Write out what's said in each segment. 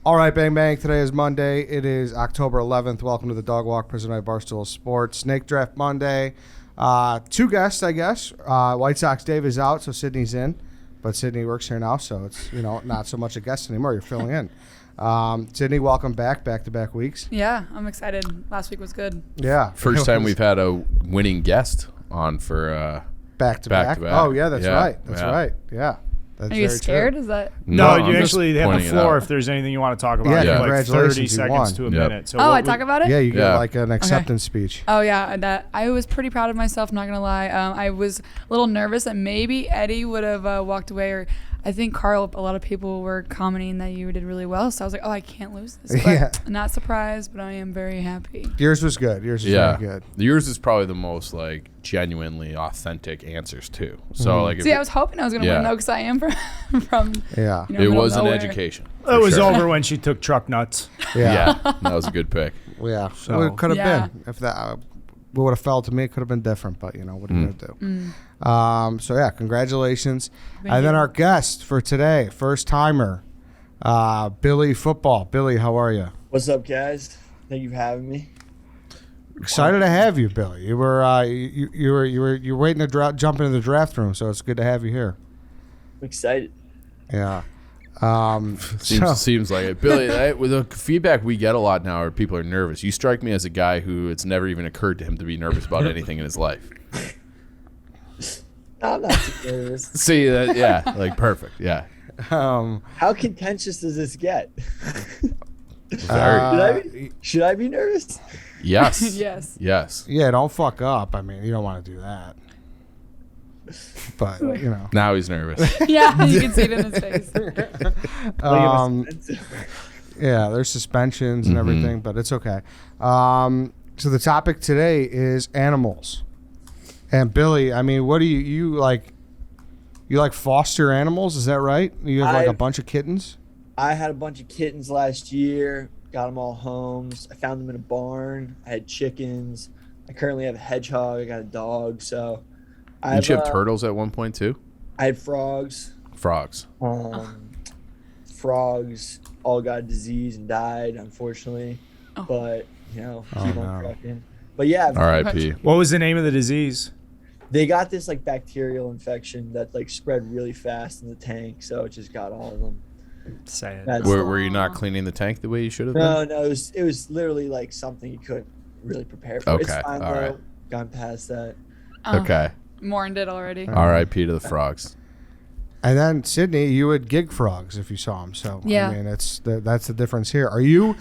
All right, bang, bang. Today is Monday. It is October 11th. Welcome to the Dog Walk presented by Barstool Sports. Snake Draft Monday. Two guests, I guess. White Sox Dave is out, so Sydney's in. But Sydney works here now, so it's not so much a guest anymore. You're filling in. Sydney, welcome back-to-back weeks. Yeah, I'm excited. Last week was good. Yeah. First time we've had a winning guest on for back-to-back. Oh, yeah, that's right. That's right. Yeah. That's Are you scared? True. Is that? No, I'm you actually have the floor if there's anything you want to talk about. Yeah, You have like congratulations, 30 you seconds won. to a minute. So I talk about it? Yeah, you get like an acceptance speech. Oh, yeah. I was pretty proud of myself, not going to lie. I was a little nervous that maybe Eddie would have walked away, or I think Carl, a lot of people were commenting that you did really well. So I was like, I can't lose this. But I'm not surprised, but I am very happy. Yours was good. Yours was very good. Yours is probably the most like genuinely authentic answers too. So like, I was hoping I was going to win though, because I am from it was an education. It was over when she took truck nuts. Yeah, that was a good pick. Yeah, So it could have been if that would have fell to me. It could have been different, but what are you gonna do? So yeah, congratulations. And then our guest for today, first timer, Billy Football. Billy, how are you? What's up, guys? Thank you for having me. Excited to have you, Billy. You were you were waiting to jump into the draft room, so it's good to have you here. I'm excited. Yeah. Seems like it. Billy, with the feedback we get a lot now are people are nervous. You strike me as a guy who it's never even occurred to him to be nervous about anything in his life. I'm not too nervous. See that? Yeah, like perfect. Yeah. How contentious does this get? Should I be nervous? Yes. Yes. Yeah, don't fuck up. I mean, you don't want to do that. But now he's nervous. Yeah, you can see it in his face. Yeah, there's suspensions and everything, but it's okay. So the topic today is animals. And Billy, I mean, what do you like? You like foster animals? Is that right? You have like a bunch of kittens? I had a bunch of kittens last year. Got them all homes. I found them in a barn. I had chickens. I currently have a hedgehog. I got a dog. So Did you have turtles at one point too? I had frogs. Frogs All got a disease and died, unfortunately. But keep on trucking. But yeah. R.I.P. What was the name of the disease? They got this like bacterial infection that like spread really fast in the tank, so it just got all of them. Sad. Were you not cleaning the tank the way you should have been? No, it was literally like something you couldn't really prepare for. Okay, It's fine all though. right. Gone past that. Okay. Mourned it already. R.I.P. to the frogs. And then Sydney, you would gig frogs if you saw them. So yeah. I mean, that's the difference here. Are you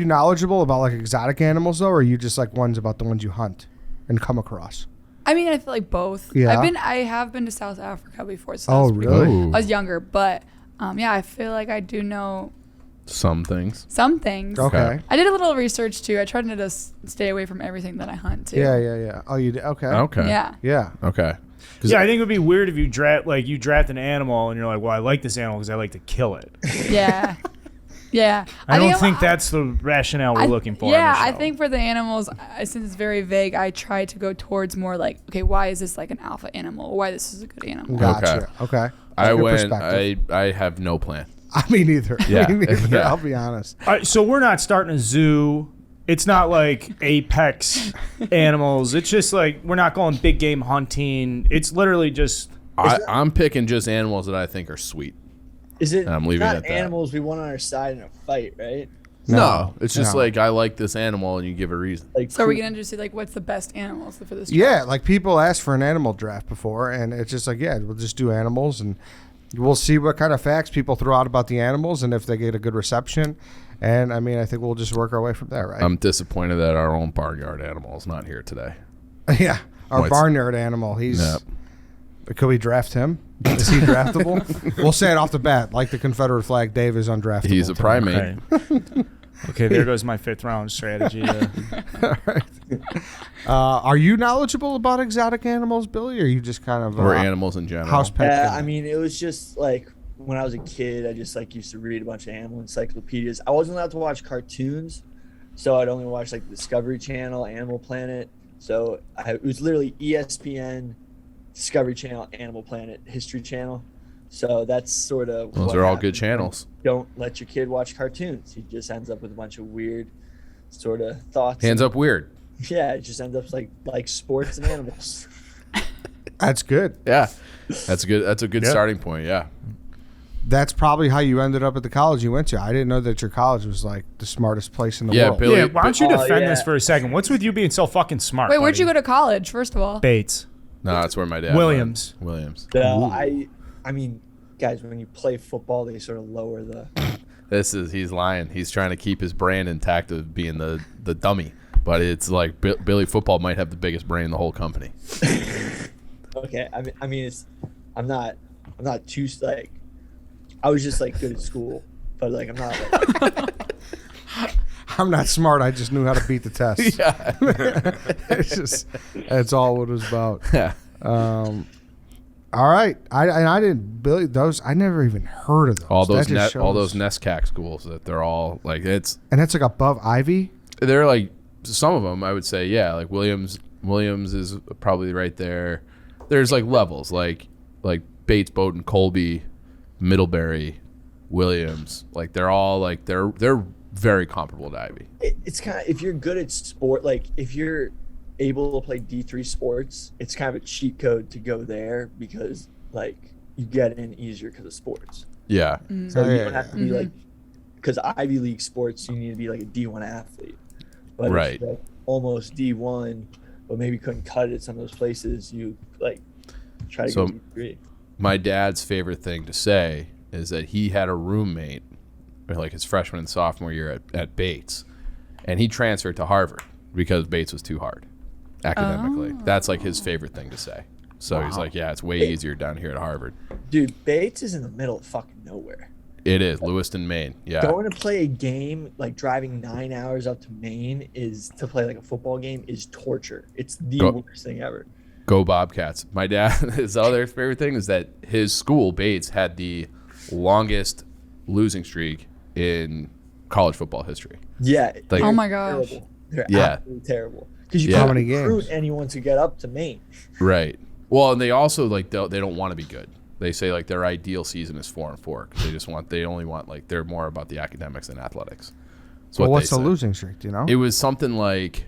knowledgeable about like exotic animals though, or are you just like about the ones you hunt and come across? I mean, I feel like both. Yeah. I have been to South Africa before. So really? Cool. I was younger, but I feel like I do know some things. Okay. I did a little research too. I tried to just stay away from everything that I hunt too. Yeah. Oh, you did? Okay. Yeah. Okay. Yeah, I think it would be weird if you draft an animal and you're like, well, I like this animal because I like to kill it. Yeah. Yeah. I don't think that's the rationale we're looking for. Yeah, I think for the animals, since it's very vague, I try to go towards more like, okay, why is this like an alpha animal? Why this is a good animal? Gotcha. Okay. I have no plan. Me neither. Yeah. Me neither. Yeah. I'll be honest. All right, so we're not starting a zoo. It's not like apex animals. It's just like we're not going big game hunting. It's literally just. I'm picking just animals that I think are sweet. Is it I'm leaving not it at that. animals we want on our side in a fight, right? No, it's just like I like this animal and you give a reason. Like, So are we going to just see like what's the best animals for this draft? Yeah, like people asked for an animal draft before, and it's just like, we'll just do animals, and we'll see what kind of facts people throw out about the animals, and if they get a good reception. And I mean, I think we'll just work our way from there, right? I'm disappointed that our own barnyard animal is not here today. Yeah, our barnyard animal. Could we draft him? Is he draftable? We'll say it off the bat, like the Confederate flag. Dave is undraftable. He's a primate. Okay, there goes my 5th round strategy. All right. Are you knowledgeable about exotic animals, Billy, or are you just kind of or animals in general? House pet? Yeah, I mean, it was just like when I was a kid, I just like used to read a bunch of animal encyclopedias. I wasn't allowed to watch cartoons, so I'd only watch like the Discovery Channel, Animal Planet. So it was literally ESPN, Discovery Channel, Animal Planet, History Channel. So that's sort of Those what are all good happens. channels. Don't let your kid watch cartoons. He just ends up with a bunch of weird sort of thoughts. Hands up weird. Yeah, it just ends up like sports and animals. That's good. Yeah. That's good. That's a good Yeah. starting point. Yeah. That's probably how you ended up at the college you went to. I didn't know that your college was like the smartest place in the Yeah, world. Billy- Yeah, why don't you Oh, defend yeah. this for a second? What's with you being so fucking smart? Wait, where'd you buddy? go to college? First of all, Bates. No, that's where my dad Williams. went. Williams. I mean, guys, when you play football, they sort of lower the. He's lying. He's trying to keep his brand intact of being the dummy. But it's like Billy football might have the biggest brain in the whole company. Okay, I mean, I'm not too like. I was just like good at school, but like I'm not. Like, I'm not smart. I just knew how to beat the test. Yeah. It's just that's all it was about. Yeah. All right, I didn't Billy those. I never even heard of those. All That those just all those shows- NESCAC schools that they're all like and that's like above Ivy. they're like some of them I would say like Williams is probably right there. There's like levels like Bates, Bowdoin, Colby, Middlebury, Williams. Like they're all like they're very comparable to Ivy. it's kind of if you're good at sport, like if you're able to play D3 sports, it's kind of a cheat code to go there because like you get in easier because of sports. Yeah. So Oh, you yeah, don't have to be like because Ivy League sports, you need to be like a D1 athlete. But Right. if you're like almost D1, but maybe couldn't cut it at some of those places, you like try to So- go D3. My dad's favorite thing to say is that he had a roommate like his freshman and sophomore year at Bates, and he transferred to Harvard because Bates was too hard academically. That's like his favorite thing to say. So he's like, yeah, it's way easier down here at Harvard. Dude, Bates is in the middle of fucking nowhere. It is Lewiston, Maine. Yeah. Going to play a game, like driving 9 hours up to Maine is to play like a football game is torture. It's the Go- worst thing ever. Go Bobcats. My dad, his other favorite thing is that his school, Bates, had the longest losing streak in college football history. Yeah. Like- they're Oh my gosh. terrible. They're Yeah. absolutely terrible. Because you Yeah. can't How many recruit games? anyone to get up to Maine. Right. Well, and they also like they don't want to be good. They say like their ideal season is 4-4 because they only want like they're more about the academics than athletics. That's Well, what what's they the say. losing streak? Do you know? It was something like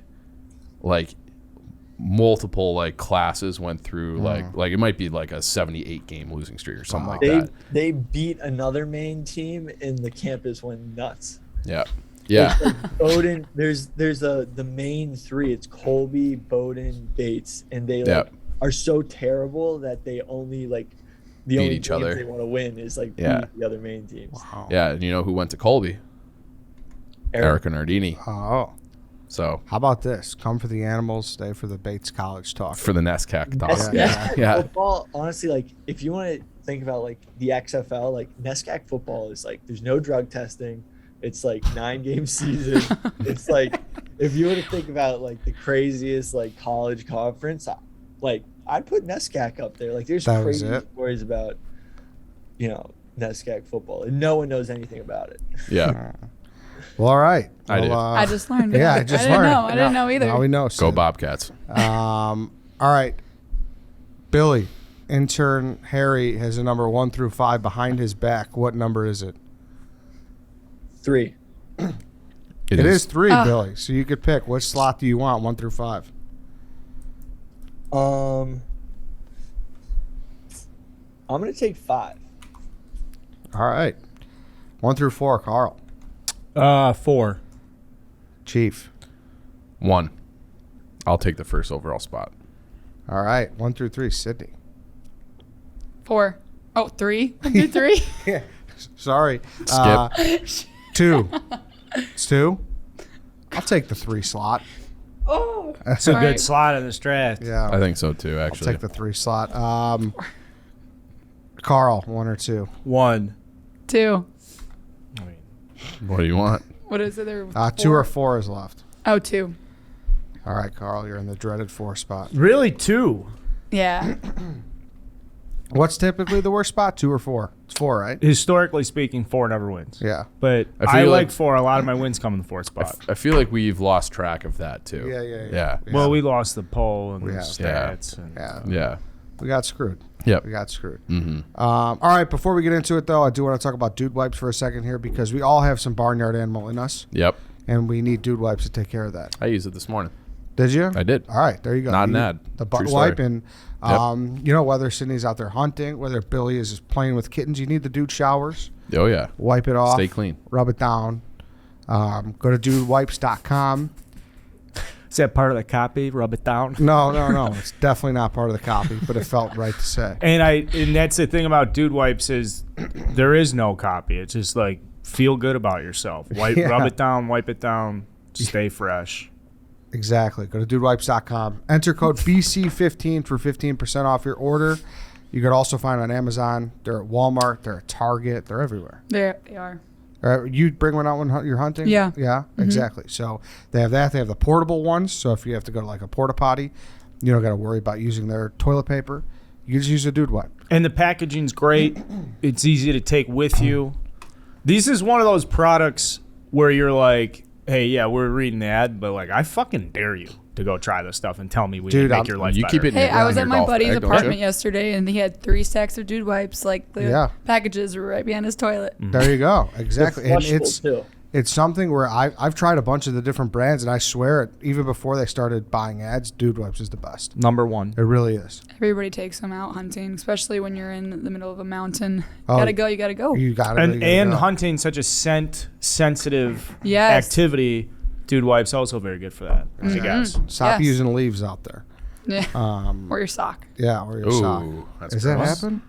multiple like classes went through like it might be like a 78 game losing streak or something like that. They beat another Maine team and the campus went nuts. Yeah. Yeah. Bowdoin, there's the main three. It's Colby, Bowdoin, Bates, and they Yeah. are so terrible that they only the Beat only each games other. they want to win is like Yeah. beat the other main teams. Wow. Yeah, and you know who went to Colby? Erica Nardini. Oh, So how about this? Come for the animals, stay for the Bates College talk. for the NESCAC talk. NESCAC Yeah. football, honestly, like if you want to think about like the XFL, like NESCAC football is like there's no drug testing. It's like 9-game season. It's like if you were to think about like the craziest like college conference, like I'd put NESCAC up there. Like there's That was crazy it? stories about NESCAC football, and no one knows anything about it. Yeah. Well, all right. I did. I just learned. Yeah, I just didn't learned. know. I didn't know either. Now we know. Go Sid. Bobcats. All right. Billy, intern Harry has a number 1 through 5 behind his back. What number is it? 3. It is 3, Billy. So you could pick. Which slot do you want, 1 through 5? I'm gonna take 5. All right. 1 through 4, Carl. 4. Chief. 1. I'll take the first overall spot. All right. 1 through 3, Sydney. 4. Oh, 3. 1 through 3. Yeah. Sorry. Skip. 2. It's 2. I'll take the 3 slot. Oh. It's a All good right. slot in this draft. Yeah. I think so too, I'll actually. take the 3 slot. Carl, 1 or 2? 1. 2. What do you want? What is it? There. 2 or 4 is left. Oh, 2. All right, Carl, you're in the dreaded 4 spot. Really, 2. Yeah. What's typically the worst spot, 2 or 4? It's 4, right? Historically speaking, 4 never wins. Yeah. But I I, feel like like- 4. A lot of my wins come in the 4th spot. I feel like we've lost track of that too. Yeah. Yeah. Well, we lost the poll and We the have. stats. And Yeah. Yeah. We got screwed. Yep. We got screwed. Mm-hmm. All right. Before we get into it, though, I do want to talk about dude wipes for a second here because we all have some barnyard animal in us, Yep. and we need dude wipes to take care of that. I used it this morning. Did you? I did. All right. There you go. Not an You- ad. The butt True wipe. story. And, whether Sydney's out there hunting, whether Billy is just playing with kittens, you need the dude showers. Oh, yeah. Wipe it off. Stay clean. Rub it down. Go to dudewipes.com. Is that part of the copy? Rub it down. No. It's definitely not part of the copy, but it felt right to say. And that's the thing about dude wipes is there is no copy. It's just like feel good about yourself. Rub it down, wipe it down, stay fresh. Exactly. Go to dudewipes.com. Enter code BC15 for 15% off your order. You could also find on Amazon. They're at Walmart. They're at Target. They're everywhere. There they are. You bring one out when you're hunting? Yeah. Yeah, exactly. So they have that. They have the portable ones. So if you have to go to like a porta potty, you don't got to worry about using their toilet paper. You just use a dude wipe. And the packaging's great. It's easy to take with you. This is one of those products where you're like, hey, yeah, we're reading the ad, but like I fucking dare you to go try this stuff and tell me we Dude, can make your life you better. keep it in Hey, your, I was on at your my golf buddy's bag, don't you? apartment yesterday, and he had 3 stacks of dude wipes. Like the packages were right behind his toilet. There you go. Exactly. They're And flushable, too. it's something where I've tried a bunch of the different brands, and I swear it, even before they started buying ads, dude wipes is the best. Number one. It really is. Everybody takes them out hunting, especially when you're in the middle of a mountain. Oh, You gotta go. You got it. And hunting such a scent sensitive Yes. activity. Dude wipes also very good for that. I guess. Stop Yes. using leaves out there. Yeah. Um, Or your sock. yeah, or your Ooh, sock. that's Does that gross. happen?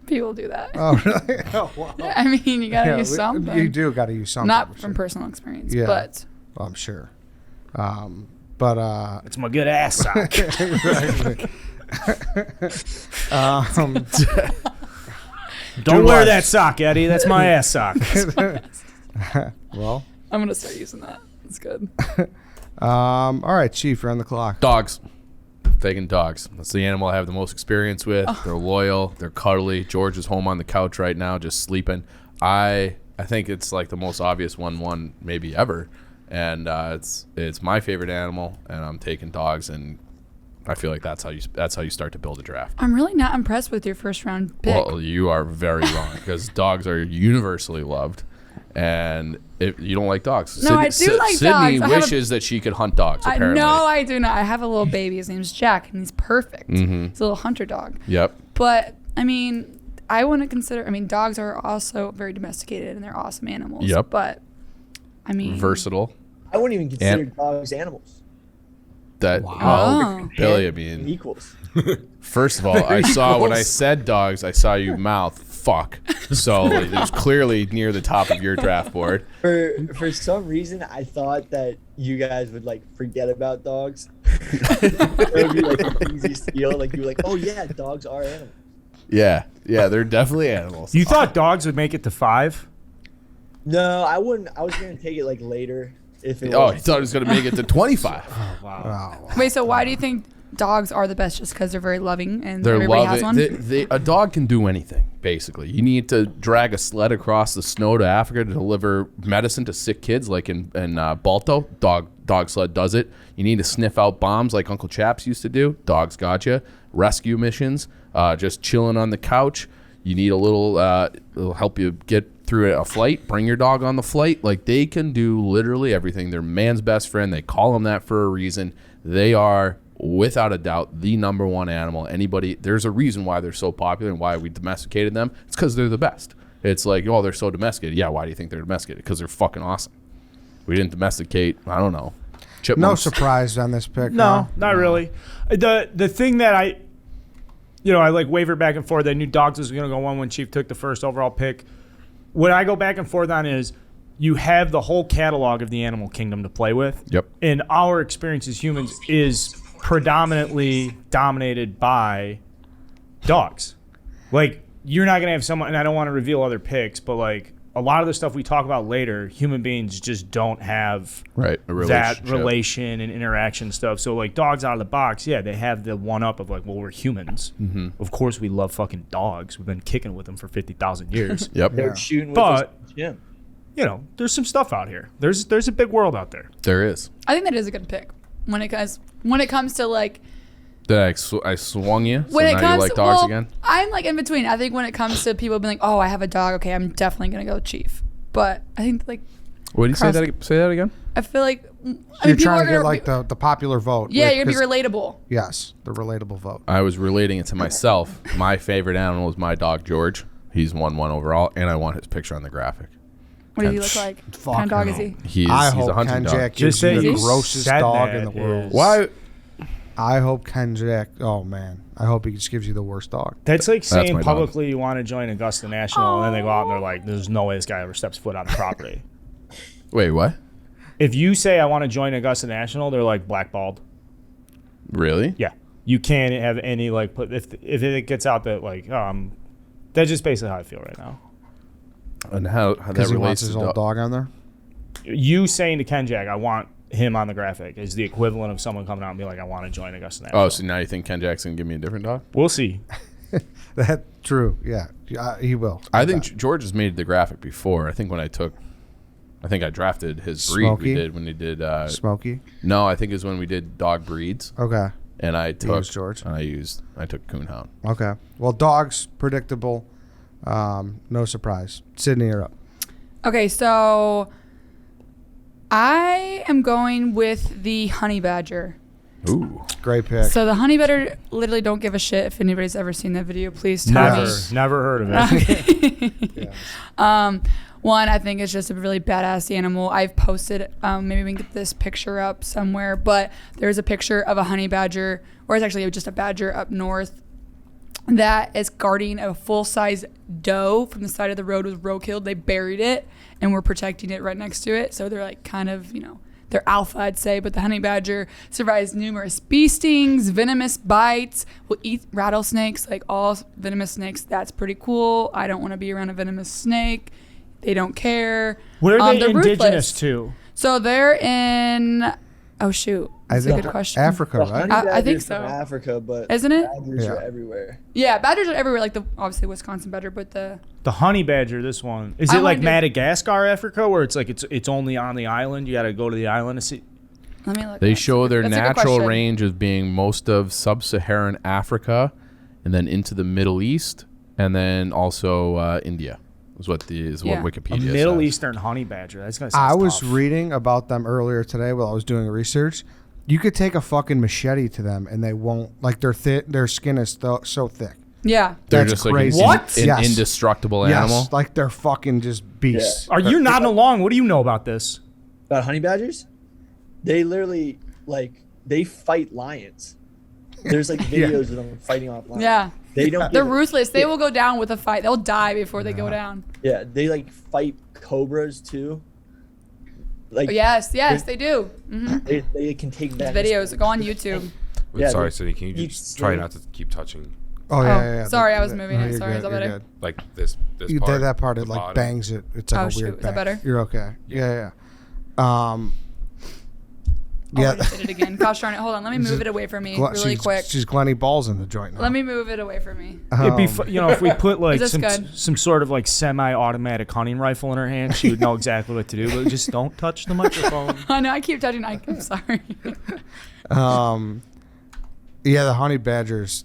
People do that. Oh, really? Oh, wow. I mean, you gotta Yeah, use something. You do got to use something. Not for from sure. personal experience, Yeah. but Well, I'm sure. But It's my good ass sock. exactly. Don't wear wipes. that sock, Eddie. That's my ass sock. Well, I'm gonna start using that. It's good. all right, Chief, you're on the clock. Dogs. Taking dogs. That's the animal I have the most experience with. They're loyal. They're cuddly. George is home on the couch right now, just sleeping. I think it's like the most obvious one maybe ever, and it's my favorite animal, and I'm taking dogs, and I feel like that's how you start to build a draft. I'm really not impressed with your first round pick. Well, you are very wrong because dogs are universally loved, and if you don't like dogs, No, I do like Sydney dogs. I have a- wishes that she could hunt dogs. Apparently, No, I do not. I have a little baby. His name's Jack, and he's perfect. Mm-hmm. He's a little hunter dog. Yep. But I mean, I wouldn't consider. I mean, dogs are also very domesticated, and they're awesome animals. Yep. But I mean, Versatile. I wouldn't even consider dogs animals. That Wow. Billy, I They're mean, equals. first of all, I saw when I said dogs, I saw you mouth fuck. So it was clearly near the top of your draft board. For some reason, I thought that you guys would like forget about dogs. It would be like an easy steal. Like you were like, oh yeah, dogs are animals. Yeah, they're definitely animals. You thought dogs would make it to 5? No, I wouldn't. I was gonna take it like later if it. Oh, was. he thought he was going to make it to 25. Wow. wait. So why do you think dogs are the best? Just because they're very loving and They're everybody has one? loving. A dog can do anything, basically. You need to drag a sled across the snow to Africa to deliver medicine to sick kids, like in Balto. Dog sled does it. You need to sniff out bombs like Uncle Chaps used to do. Dogs got you. Rescue missions, just chilling on the couch. You need a little, it'll help you get through a flight. Bring your dog on the flight. Like, they can do literally everything. They're man's best friend. They call them that for a reason. They are, without a doubt, the number one animal. There's a reason why they're so popular and why we domesticated them. It's because they're the best. It's like, oh, they're so domesticated. Yeah, why do you think they're domesticated? Because they're fucking awesome. We didn't domesticate, I don't know, No chipmunks. surprise on this pick. No, huh? not really. The thing that I like wavered back and forth. I knew dogs was going to go one when Chief took the first overall pick. What I go back and forth on is you have the whole catalog of the animal kingdom to play with. Yep. And our experience as humans is predominantly dominated by dogs. Like, you're not going to have someone, and I don't want to reveal other picks, but like a lot of the stuff we talk about later, human beings just don't have Right, a that relationship. relation and interaction stuff. So like dogs out of the box, yeah, they have the one up of like, well, we're humans. Mm-hmm. Of course, we love fucking dogs. We've been kicking with them for 50,000 years. Yep, They're shooting with But- us in the gym. You know, there's some stuff out here. There's a big world out there. there is. I think that is a good pick when it comes to like That I swung you. So When it now comes you like to, dogs well, again? I'm like in between. I think when it comes to people being like, oh, I have a dog. Okay, I'm definitely gonna go Chief. But I think like What did you say that again? I feel like You're trying to get like the popular vote. yeah, like, you're gonna 'cause- be relatable. Yes, the relatable vote. I was relating it to myself. My favorite animal is my dog George. He's 1-1 overall, and I want his picture on the graphic. What does he look like? What Fuck kind of dog no. is he? He's I a hope hunting Ken dog. Jack Just gives you say the you grossest said dog that in the world. is- Why? I hope Ken Jack. Oh man, I hope he just gives you the worst dog. That's like saying my dog. publicly you want to join Augusta National, and then they go out and they're like, "There's no way this guy ever steps foot on the property." Wait, what? If you say I want to join Augusta National, they're like blackballed. Really? Yeah, you can't have any like. If it gets out that like, that's just basically how I feel right now. And how that Because he relates wants his to old dog on there. You saying to Ken Jack, I want him on the graphic, is the equivalent of someone coming out and being like, I want to join Augusta National. Oh, so now you think Ken Jackson can give me a different dog? We'll see. That's true. Yeah, he will. I think George has made the graphic before. I think I drafted his breed. Smokey? We did when he did. Smokey. No, I think it was when we did dog breeds, Okay. and I took used George. And I took Coonhound. Okay. Well, dogs predictable. No surprise. Sydney, you're up. Okay, so I am going with the honey badger. Ooh, Great pick. So the honey badger literally don't give a shit. If anybody's ever seen that video, please tell me. Never heard of it. One, I think it's just a really badass animal. I've posted, maybe we can get this picture up somewhere, but there's a picture of a honey badger, or it's actually just a badger up north that is guarding a full-size doe from the side of the road with roadkill. They buried it, and we're protecting it right next to it. So they're like kind of, they're alpha, I'd say. But the honey badger survives numerous bee stings, venomous bites, will eat rattlesnakes, like all venomous snakes. That's pretty cool. I don't want to be around a venomous snake. They don't care. Where are they they're indigenous ruthless. to? So they're in, oh shoot, that's a think good question. Africa, The right? honey I think badger's from so. Africa, but Isn't it? badgers Yeah. are everywhere. Yeah, badgers are everywhere, like the obviously Wisconsin badger, but the The honey badger, this one. Is I it like wanna do- Madagascar, Africa, where it's like it's only on the island? You got to go to the island to see. let me look. they up. show their That's a good natural question. range as being most of sub-Saharan Africa, and then into the Middle East, and then also India. Is what Yeah. A Wikipedia Middle says. Eastern honey badger. That's gonna sound I was tough. reading about them earlier today while I was doing research. You could take a fucking machete to them and they won't, like their skin is so thick. Yeah. They're That's just crazy. like What? an Yes. indestructible animal. Yes, like they're fucking just beasts. Are you nodding along? What do you know about this? About honey badgers, they literally they fight lions. There's like videos of them fighting off lions. Yeah. They don't. They're give a- ruthless. They will go down with a fight. They'll die before they go down. Yeah, they like fight cobras too. Like Yes, they do. Hmm. they can take that Videos. Go on YouTube. Yeah, Sorry, they Sydney, can you keep just try slaying- not to keep touching Oh yeah. sorry, I was moving it. you're Sorry, is good, that you're better? good. like this You part? did that part. It the like bottom? bangs it. It's like Oh, a shoot. weird Is that bang. better? You're okay. Yeah. Oh, Yeah. I just did it again. Gosh darn it. Hold on. Let me move it away from me really quick. She's Glenny balls in the joint now. Let me move it away from me. It'd be, if we put like Is this good? some sort of like semi-automatic hunting rifle in her hand, she would know exactly what to do. But just don't touch the microphone. I know. I keep touching. I'm sorry. Yeah, the honey badgers,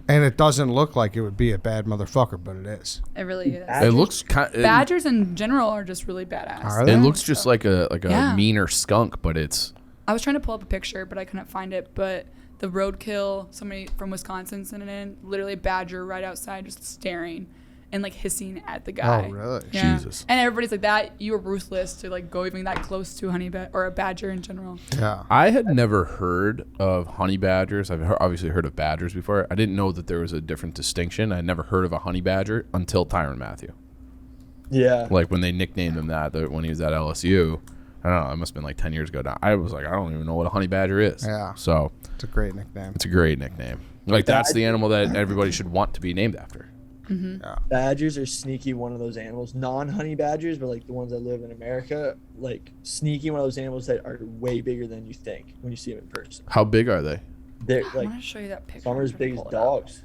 and it doesn't look like it would be a bad motherfucker, but it is. It really is. It looks kind. Badgers in general are just really badass. Are It they? looks just like a Yeah. meaner skunk, but it's I was trying to pull up a picture, but I couldn't find it. But the roadkill, somebody from Wisconsin sent it in, literally badger right outside just staring and like hissing at the guy. Oh, really? Yeah. Jesus. And everybody's like, that, you were ruthless to like go even that close to or a badger in general. Yeah. I had never heard of honey badgers. I've obviously heard of badgers before. I didn't know that there was a different distinction. I had never heard of a honey badger until Tyrann Mathieu. Yeah. Like when they nicknamed him that when he was at LSU. I don't know. It must have been like 10 years ago now. I was like, I don't even know what a honey badger is. Yeah. So It's a great nickname. it's a great nickname. Like that's the animal that everybody should want to be named after. Badgers are sneaky one of those animals. Non-honey badgers, but like the ones that live in America, like sneaky one of those animals that are way bigger than you think when you see them in person. How big are they? They're I like want to show you that picture. some are as I'm trying big to as pull it up. dogs.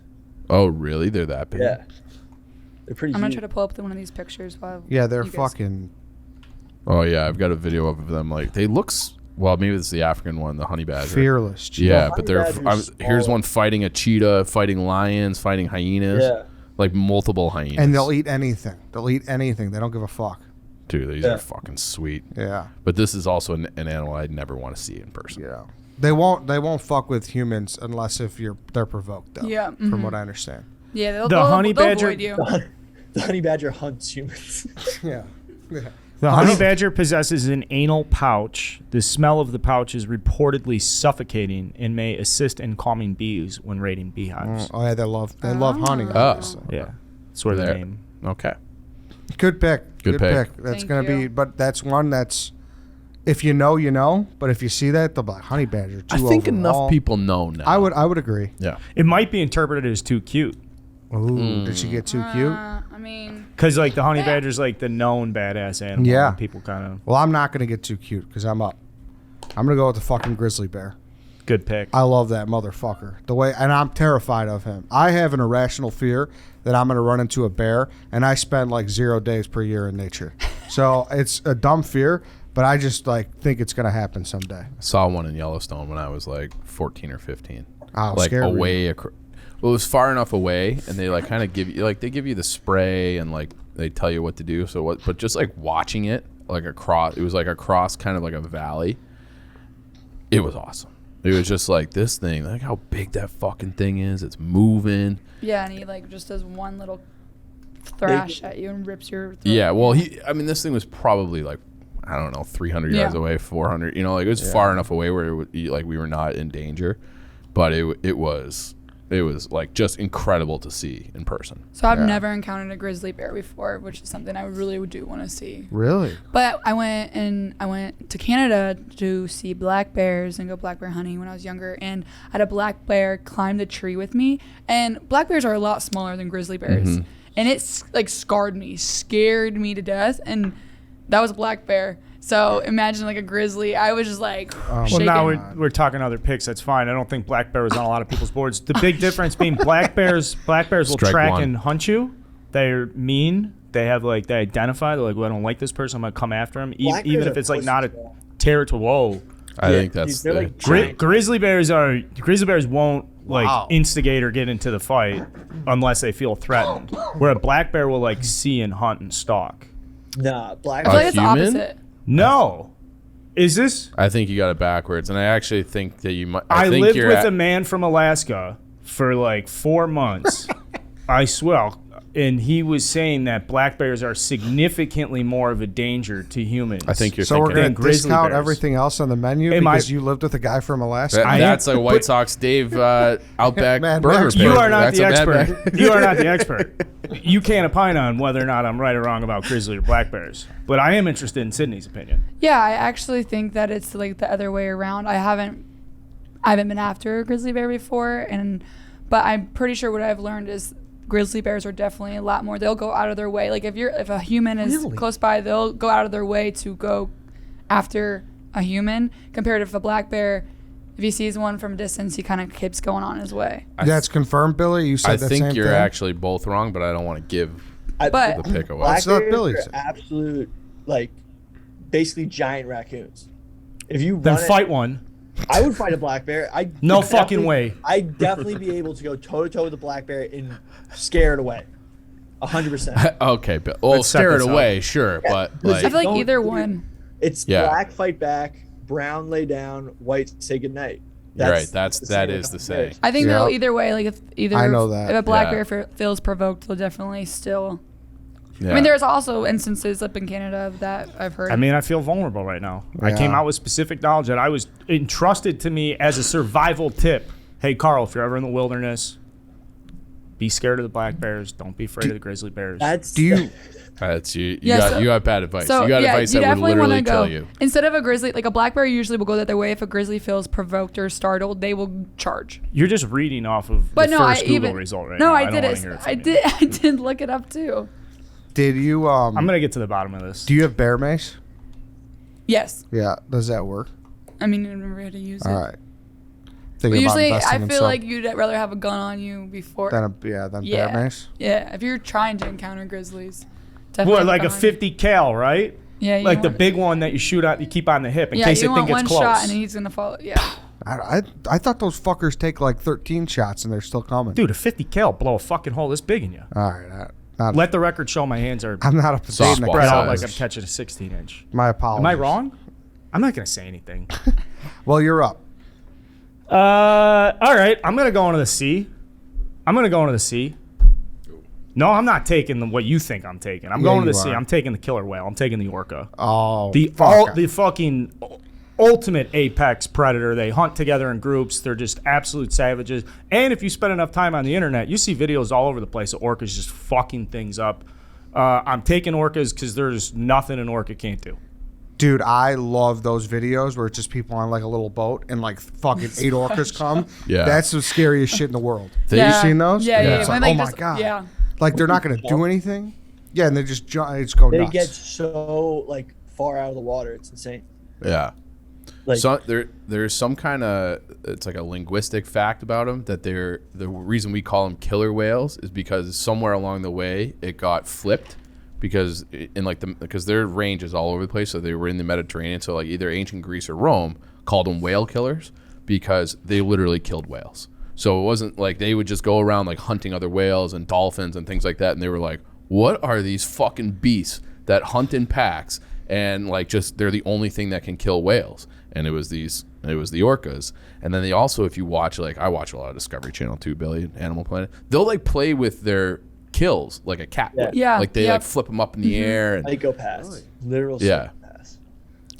Oh, really? They're that big? Yeah. They're pretty I'm going huge. to try to pull up one of these pictures while Yeah, they're you guys- fucking. Oh yeah, I've got a video of them. Like they look well, maybe it's the African one, the honey badger. Fearless. Cheetah. Yeah, Honey but they're badger's here's small. one fighting a cheetah, fighting lions, fighting hyenas. Yeah. Like multiple hyenas. And they'll eat anything. They'll eat anything. They don't give a fuck. Dude, these Yeah. are fucking sweet. Yeah. But this is also an animal I'd never want to see in person. Yeah. They won't fuck with humans unless if they're provoked though. Yeah, From what I understand. Yeah, The honey they'll badger- avoid you. The honey badger hunts humans. Yeah. Yeah. The honey badger possesses an anal pouch. The smell of the pouch is reportedly suffocating and may assist in calming bees when raiding beehives. Oh yeah, they love honey. Oh. obviously. Yeah, that's where the There. name. Okay. Good pick. Good pick. That's Thank gonna be, you. but that's one that's, if you know, you know. But if you see that, they'll be like, honey badger. I too think overall. enough people know now. I would agree. Yeah. It might be interpreted as too cute. Ooh, did she get too cute? I mean, Because like the honey badger's like the known badass animal. Yeah. And people kind of Well, I'm not gonna get too cute because I'm up. I'm gonna go with the fucking grizzly bear. good pick. I love that motherfucker. The way, and I'm terrified of him. I have an irrational fear that I'm going to run into a bear, and I spend like 0 days per year in nature. So it's a dumb fear, but I just like think it's going to happen someday. I saw one in Yellowstone when I was like 14 or 15. Oh, Like scary. away. Well, it was far enough away, and they like kind of give you like they give you the spray and like they tell you what to do. So what? But just like watching it like across, it was like across kind of like a valley. It was awesome. It was just like this thing, like how big that fucking thing is. It's moving. yeah, and he like just does one little thrash at you and rips your throat. Yeah, well, this thing was probably like, I don't know, 300 yards Yeah. away, 400. You know, like it was far enough away where it would, like we were not in danger, but it was like just incredible to see in person. So I've Yeah. never encountered a grizzly bear before, which is something I really do want to see. Really? But I went to Canada to see black bears and go black bear hunting when I was younger, and I had a black bear climb the tree with me. And black bears are a lot smaller than grizzly bears, and it's like scared me to death. And that was a black bear. So imagine like a grizzly. I was just like Well, shaking. now we're talking other picks. That's fine. I don't think black bear was on a lot of people's boards. The big difference being black bears will Strike track one. and hunt you. They're mean. They have like they identify. They're like, well, I don't like this person. I'm gonna come after him, Black even bears if are it's like pussy, not a though. territory. Whoa. I Yeah, think that's they're the like giant. Grizzly bears won't like Wow. instigate or get into the fight unless they feel threatened. Where a black bear will like see and hunt and stalk. Nah, black I feel like it's the human? opposite. No. Is this? I think you got it backwards, and I actually think that you might. I think lived you're with at- a man from Alaska for like 4 months. I swear. And he was saying that black bears are significantly more of a danger to humans. I think you're So we're thinking. going to grizzly discount bears. everything else on the menu Am I- because you lived with a guy from Alaska? That's a White Sox Dave Outback Man, burger. Max, pick. You are not That's the a bad expert. bag. You are not the expert. You can't opine on whether or not I'm right or wrong about grizzly or black bears. But I am interested in Sydney's opinion. Yeah, I actually think that it's like the other way around. I haven't been after a grizzly bear before, but I'm pretty sure what I've learned is grizzly bears are definitely a lot more. They'll go out of their way. Like if a human is Really? close by, they'll go out of their way to go after a human. Compared to if a black bear, if he sees one from a distance, he kind of keeps going on his way. That's confirmed, Billy. You said I the think same you're thing. actually both wrong, but I don't want to give But the pick away. Black That's what bears Billy are said. absolute, like, basically giant raccoons. If you Then run it- fight one. I would fight a black bear. No fucking way. I'd definitely be able to go toe to toe with a black bear and scare it away. 100%. Okay, but well, Let's set stare it this up. away, sure, but because I like, feel like Don't either do- one. It's Yeah. black fight back, brown lay down, white say goodnight. you're right. the That is the same. saying. I think Yeah. they'll either way. Like if either I know that. if a black Yeah. bear feels provoked, they'll definitely still. Yeah. I mean, there's also instances up in Canada that I've heard. I mean, I feel vulnerable right now. I Yeah. came out with specific knowledge that I was entrusted to me as a survival tip. Hey, Carl, if you're ever in the wilderness, be scared of the black bears. Don't be afraid of the grizzly bears. That's Do you? That's you. Yeah, You got bad advice. So you got yeah, advice you that would definitely want literally to go. kill you. Instead of a grizzly, like a black bear usually will go the other way. If a grizzly feels provoked or startled, they will charge. You're just reading off of But the no, first I Google even result right no, now. I don't did wanna it. hear from I you. did. I did look it up too. Did you? I'm gonna get to the bottom of this. Do you have bear mace? Yes, Yeah. Does that work? I mean, I remember how to use it. All right. But Thinking about usually, investing I in feel some- like you'd rather have a gun on you before. than bear Yeah. mace. Yeah, if you're trying to encounter grizzlies, definitely What, have like a gun on you. 50 cal, right? Yeah, like the big one that you shoot out, you keep on the hip in case you it want gets one close. shot and he's gonna fall. Yeah. I thought those fuckers take like 13 shots and they're still coming. Dude, a 50 cal blow a fucking hole this big in you. All right. Let the record show my hands are I'm not up to date in the Softball spread out size. like I'm catching a 16-inch. My apologies. Am I wrong? I'm not going to say anything. Well, you're up. All right. I'm going to go into the sea. No, I'm not taking what you think I'm taking. I'm going to the you sea. are. I'm taking the killer whale. I'm taking the orca. Oh, The fuck. fucking ultimate apex predator. They hunt together in groups. They're just absolute savages. And if you spend enough time on the internet, you see videos all over the place of orcas just fucking things up. I'm taking orcas because there's nothing an orca can't do. Dude, I love those videos where it's just people on like a little boat and like fucking 8 orcas come. Yeah. That's the scariest shit in the world. Yeah. You seen those? Yeah, yeah. It's When like, they oh my just- God. Yeah. Like they're not going to do anything. Yeah, and they just go They nuts. get so like far out of the water. It's insane. Yeah. Like So there's some kind of, it's like a linguistic fact about them that the reason we call them killer whales is because somewhere along the way it got flipped because because their range is all over the place. So they were in the Mediterranean. So like either ancient Greece or Rome called them whale killers because they literally killed whales. So it wasn't like they would just go around like hunting other whales and dolphins and things like that. And they were like, what are these fucking beasts that hunt in packs and like just they're the only thing that can kill whales? And it was the orcas. And then they also, if you watch, like I watch a lot of Discovery Channel too, Billy, Animal Planet, they'll like play with their kills like a cat would. Yeah, Like they yep. like flip them up in the air. And psychopaths. Literal Yeah. psychopaths.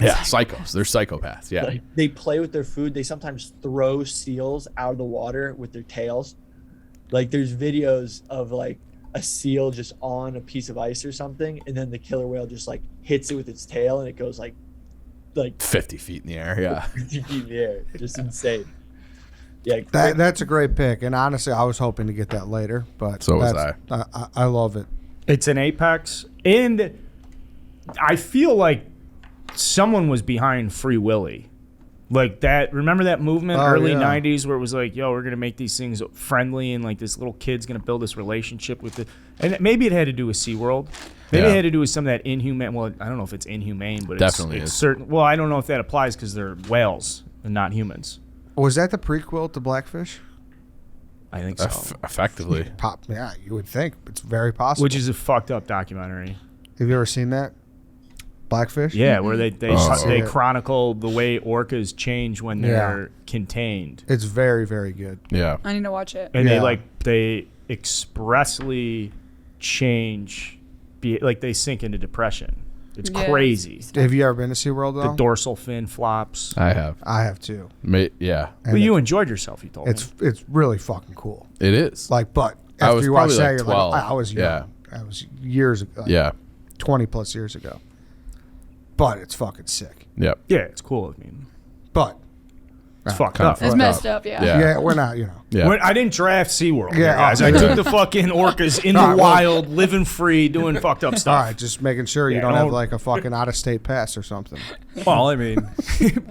yeah, psychos. They're psychopaths. Yeah. Like they play with their food. They sometimes throw seals out of the water with their tails. Like there's videos of like a seal just on a piece of ice or something, and then the killer whale just like hits it with its tail, and it goes like 50 feet in the air. Yeah. 50 feet in the air. Just insane. Yeah, That's a great pick. And honestly, I was hoping to get that later. But So was I love it. It's an apex. And I feel like someone was behind Free Willy. Like that, remember that movement, early yeah. 90s, where it was like, yo, we're going to make these things friendly and like this little kid's going to build this relationship with it. And maybe it had to do with SeaWorld. Maybe Yeah. it had to do with some of that inhumane. Well, I don't know if it's inhumane, but Definitely it's is. certain. Well, I don't know if that applies because they're whales and not humans. Was that the prequel to Blackfish? I think so. Effectively. Yeah, you would think. It's very possible. Which is a fucked up documentary. Have you ever seen that? Blackfish? Yeah, where they Oh. chronicle the way orcas change when they're contained. It's very, very good. Yeah. I need to watch it. And Yeah. they expressly change, they sink into depression. It's Yeah. crazy. Have you ever been to SeaWorld, though? The dorsal fin flops. I have. I have too. Yeah. And But you enjoyed yourself, you told me. it's really fucking cool. It is. Like, but I after was you watch probably that, like you're 12. like, I was young. Yeah. I was years ago. Yeah. 20 plus years ago. But it's fucking sick. Yep. Yeah, it's cool. I mean, But it's fucked kinda up. It's messed up, yeah. Yeah. yeah, we're not, Yeah. I didn't draft SeaWorld. Yeah, guys. I took the fucking orcas in the All right, well- wild, living free, doing fucked up All stuff. right, just making sure you Yeah, don't have don't- like a fucking out of state pass or something. Well, I mean,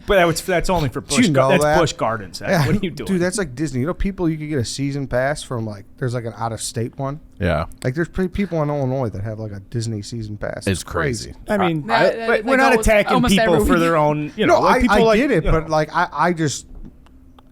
but that's only for Busch. you know That's that? Busch Gardens. What are you doing? Dude, that's like Disney. You know, people, you could get a season pass from like, there's like an out of state one. Yeah. Like, there's people in Illinois that have like a Disney season pass. It's crazy. I mean, That- but that we're not goes attacking almost people every for week. their own. You No, know, like people I like, get it, you know. but like, I just,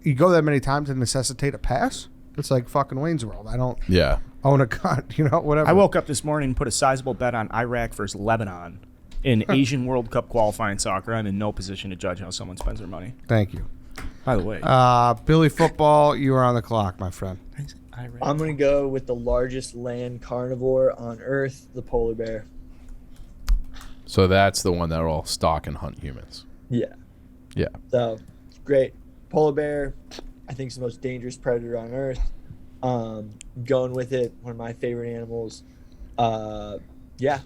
you go that many times to necessitate a pass? It's like fucking Wayne's World. I don't Yeah. own a gun, you know, whatever. I woke up this morning and put a sizable bet on Iraq versus Lebanon in Asian World Cup qualifying soccer. I'm in no position to judge how someone spends their money. Thank you. By the way, Billy Football, you are on the clock, my friend. Iraq. I'm gonna go with the largest land carnivore on Earth, the polar bear. So that's the one that will stalk and hunt humans. Yeah. Yeah. So great. Polar bear, I think is the most dangerous predator on Earth. Going with it, one of my favorite animals. Yeah.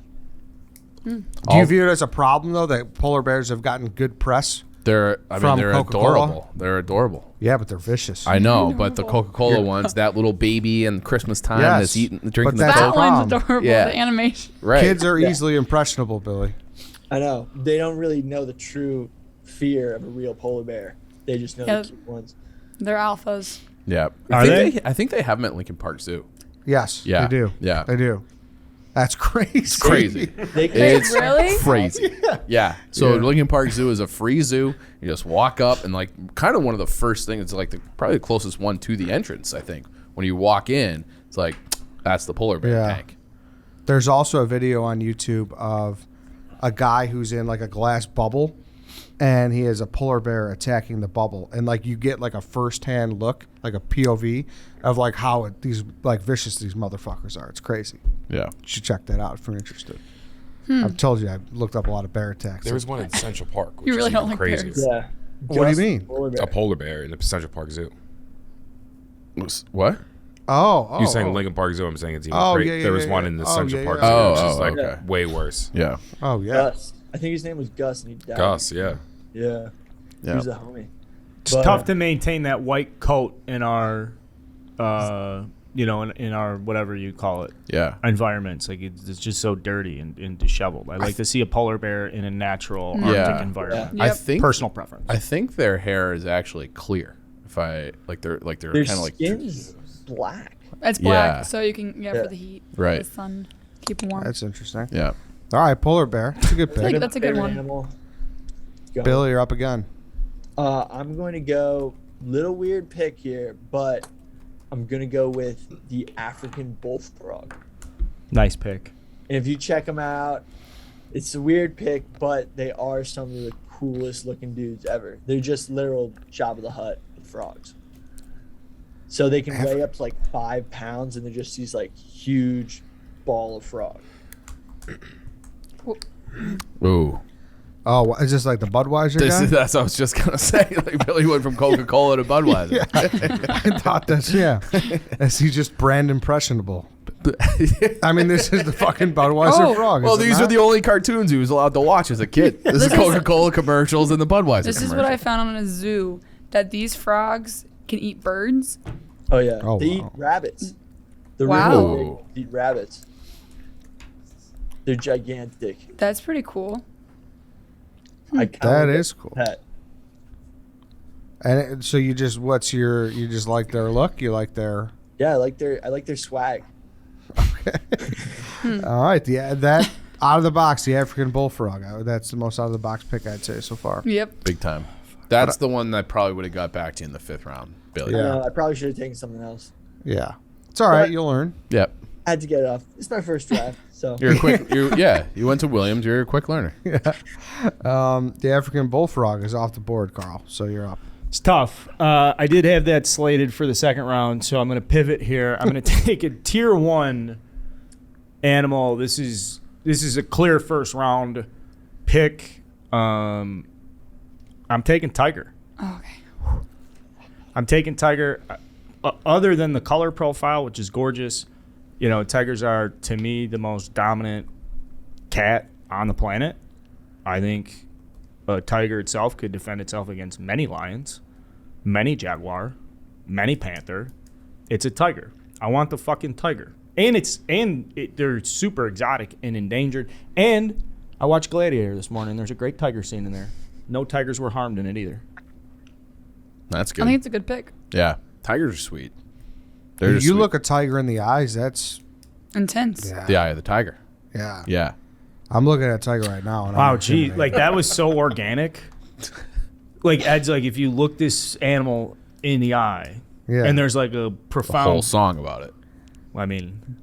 Do you view it as a problem, though, that polar bears have gotten good press? They're From they're Coca-Cola? adorable. They're adorable. Yeah, but they're vicious. I know, but the Coca-Cola ones, that little baby in Christmas time Yes, that's drinking but the that's That Coke. one's Tom. adorable. Yeah. The animation. Right. Kids are Yeah. easily impressionable, Billy. I know. They don't really know the true fear of a real polar bear. They just know Yeah. the cute ones. They're alphas. Yeah. Are they? I think they have them at Lincoln Park Zoo. Yes, Yeah. they do. Yeah. They do. That's crazy. It's crazy. They can It's Really? crazy. Yeah. So Yeah. Lincoln Park Zoo is a free zoo. You just walk up and like kind of one of the first things. It's like probably the closest one to the entrance. I think when you walk in, it's like that's the polar bear Yeah. tank. There's also a video on YouTube of a guy who's in like a glass bubble, and he has a polar bear attacking the bubble, and like you get like a first-hand look, like a POV of like how these like vicious these motherfuckers are. It's crazy. Yeah. You should check that out if you're interested. I've told you I looked up a lot of bear attacks. There was one in Central Park. Which You really is don't even like crazy. bears. Yeah. What do you Just mean? polar bear. A polar bear in the Central Park Zoo. What? Oh, You're saying Lincoln Park Zoo. I'm saying it's even Oh, crazy. yeah, yeah, There was yeah, one yeah. in the Oh, Central yeah, Park yeah. Zoo, Oh, which is oh, like okay. way worse. Yeah. Oh yeah. Gus. I think his name was Gus, and he died. Gus, yeah. Yeah. He Yeah. was a homie. It's But, tough to maintain that white coat in our, in our whatever you call it, Yeah. environments. Like it's just so dirty and disheveled. I like to see a polar bear in a natural Yeah. Arctic environment. Yeah. I Yep. think Personal preference. I think their hair is actually clear. If I like, they're Their kind of like skin's black. It's black, Yeah. so you can Yeah. for the heat, Right. the sun, keep them warm. That's interesting. yeah. All right, polar bear. That's a good I pick. think that's a good Favorite one. Animal. Go. Billy, you're up again. I'm going to go little weird pick here, but I'm going to go with the African bullfrog. Nice pick. And if you check them out, it's a weird pick, but they are some of the coolest looking dudes ever. They're just literal Jabba the Hutt with frogs. So they can weigh up to like 5 pounds, and they're just these like huge ball of frog. Ooh. Oh, is this like the Budweiser guy? That's what I was just gonna say. Like Billy went from Coca-Cola to Budweiser. I thought that's Is he just brand impressionable? I mean, this is the fucking Budweiser Oh. frog. Well, is it these not? are the only cartoons he was allowed to watch as a kid. This is Coca-Cola commercials and the Budweiser This is commercials. what I found on a zoo, that these frogs can eat birds. Oh yeah, Oh, they eat wow. rabbits. They're Wow. really big. They eat rabbits. They're gigantic. That's pretty cool. I kinda That like is cool. Pet. And so you just you just like their look? You like their Yeah, I like their swag. All right, that out of the box, the African bullfrog. That's the most out of the box pick I'd say so far. Yep. Big time. That's the one that probably would have got back to you in the 5th round, Billy. Yeah. I probably should have taken something else. Yeah, it's all right. But- You'll learn. Yep. I had to get it off. It's my first draft, so You're a quick. You went to Williams. You're a quick learner. The African bullfrog is off the board, Carl. So you're up. It's tough. I did have that slated for the second round, so I'm going to pivot here. I'm going to take a tier 1 animal. This is a clear first round pick. I'm taking tiger. Oh, okay. I'm taking tiger. Other than the color profile, which is gorgeous, tigers are to me the most dominant cat on the planet. I think a tiger itself could defend itself against many lions, many jaguar, many panther. It's a tiger. I want the fucking tiger. And they're super exotic and endangered. And I watched Gladiator this morning. There's a great tiger scene in there. No tigers were harmed in it either. That's I good. think it's a good pick. Yeah. Tigers are sweet. They're You just sweet. look a tiger in the eyes. That's Intense. yeah. The eye of the tiger. Yeah. Yeah. I'm looking at a tiger right now. And Wow, I'm gee, intimidated. like that was so organic. Like Ed's like if you look this animal in the eye, Yeah. and there's like a A whole profound. song about it. I mean,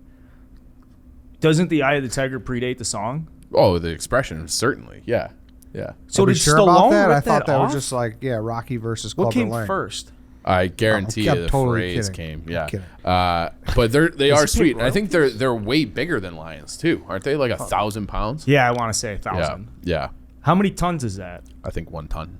doesn't the eye of the tiger predate the song? Oh, the expression certainly. Yeah. Yeah. So Are we did sure Stallone about that? rip I thought that off? was just like Rocky versus What Clubber came Lang. first? I guarantee I'm you the totally phrase kidding. came. Yeah. kidding. But they Does are he pay sweet. And I think they're way bigger than lions too. Aren't they like 1,000 pounds? Yeah, I want to say Yeah. 1,000. Yeah. How many tons is that? I think 1 ton.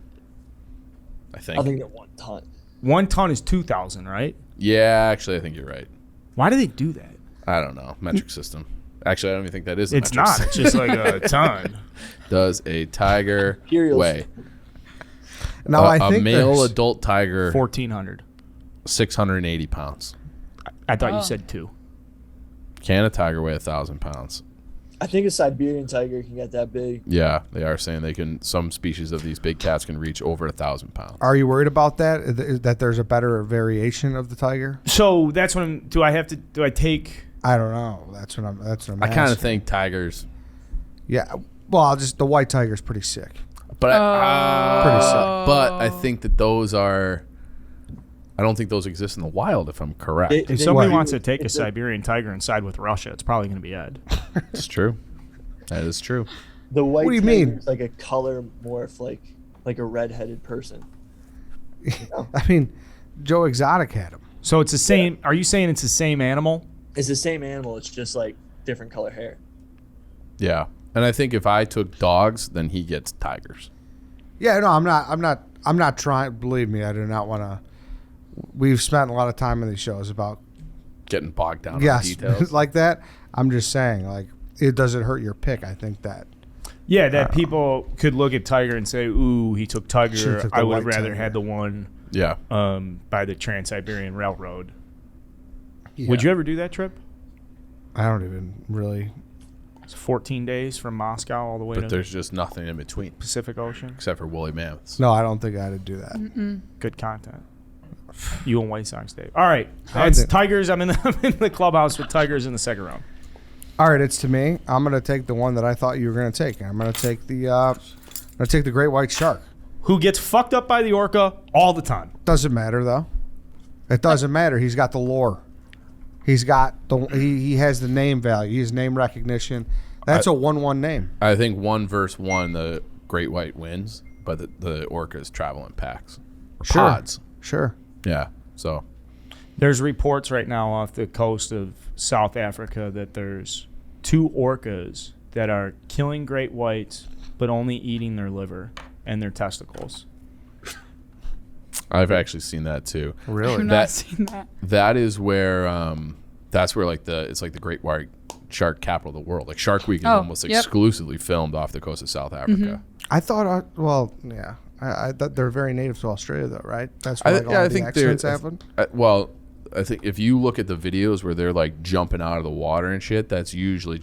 I think. I think they're 1 ton. 1 ton is 2,000, right? Yeah, actually I think you're right. Why do they do that? I don't know. Metric system. Actually, I don't even think that is a It's metric not. system. It's just like a ton. Does a tiger Imperial weigh? Now I a think male there's- adult tiger 1,400. 680 pounds. I thought Oh. you said 2. Can a tiger weigh 1,000 pounds? I think a Siberian tiger can get that big. Yeah, they are saying they can. Some species of these big cats can reach over 1,000 pounds. Are you worried about that? That there's a better variation of the tiger? So that's when do I take I don't know. That's what I'm I kind of asking. think tigers, Yeah. Well, the white tiger's pretty sick. but Pretty sick. but I think that those are. I don't think those exist in the wild. If I'm correct, If somebody What? wants to take a Siberian tiger and side with Russia, it's probably going to be Ed. it's true. That is true. The white What do you tiger mean? is like a color morph, like a redheaded person. I mean, Joe Exotic had him. So it's the same. Are you saying it's the same animal? It's the same animal. It's just like different color hair. Yeah, and I think if I took dogs, then he gets tigers. Yeah, no, I'm not trying. Believe me, I do not want to. We've spent a lot of time in these shows about Getting bogged down on yes, details. like that. I'm just saying, like, it doesn't hurt your pick. I think that. Yeah, that people could look at tiger and say, "Ooh, he took tiger. Should've took the I would have white rather tiger." had the one Yeah, by the Trans-Siberian Railroad." Yeah. Would you ever do that trip? I don't even really. It's 14 days from Moscow all the way but to there's just nothing in between Pacific Ocean. except for woolly mammoths. No, I don't think I'd do that. Good content. You and White Sox, Dave. All right, I that's think- Tigers. I'm in the clubhouse with Tigers in the second round. All right, it's to me. I'm gonna take the one that I thought you were gonna take. I'm gonna take the great white shark. Who gets fucked up by the orca all the time? Doesn't matter though. It doesn't matter. He's got the lore. He has the name value. He has name recognition. That's a 1-1 name. I think 1-1, the great white wins, but the orcas travel in packs. Or Sure. pods. Sure. Yeah. So There's reports right now off the coast of South Africa that there's 2 orcas that are killing great whites, but only eating their liver and their testicles. I've actually seen that too. Really? I've not That- seen that. That is where that's where it's like the great white shark capital of the world. Like Shark Week is Oh, almost yep. exclusively filmed off the coast of South Africa. I thought. Yeah. I thought they're very native to Australia, though, right? That's where like, all I the think accidents they're. happen. I think if you look at the videos where they're like jumping out of the water and shit, that's usually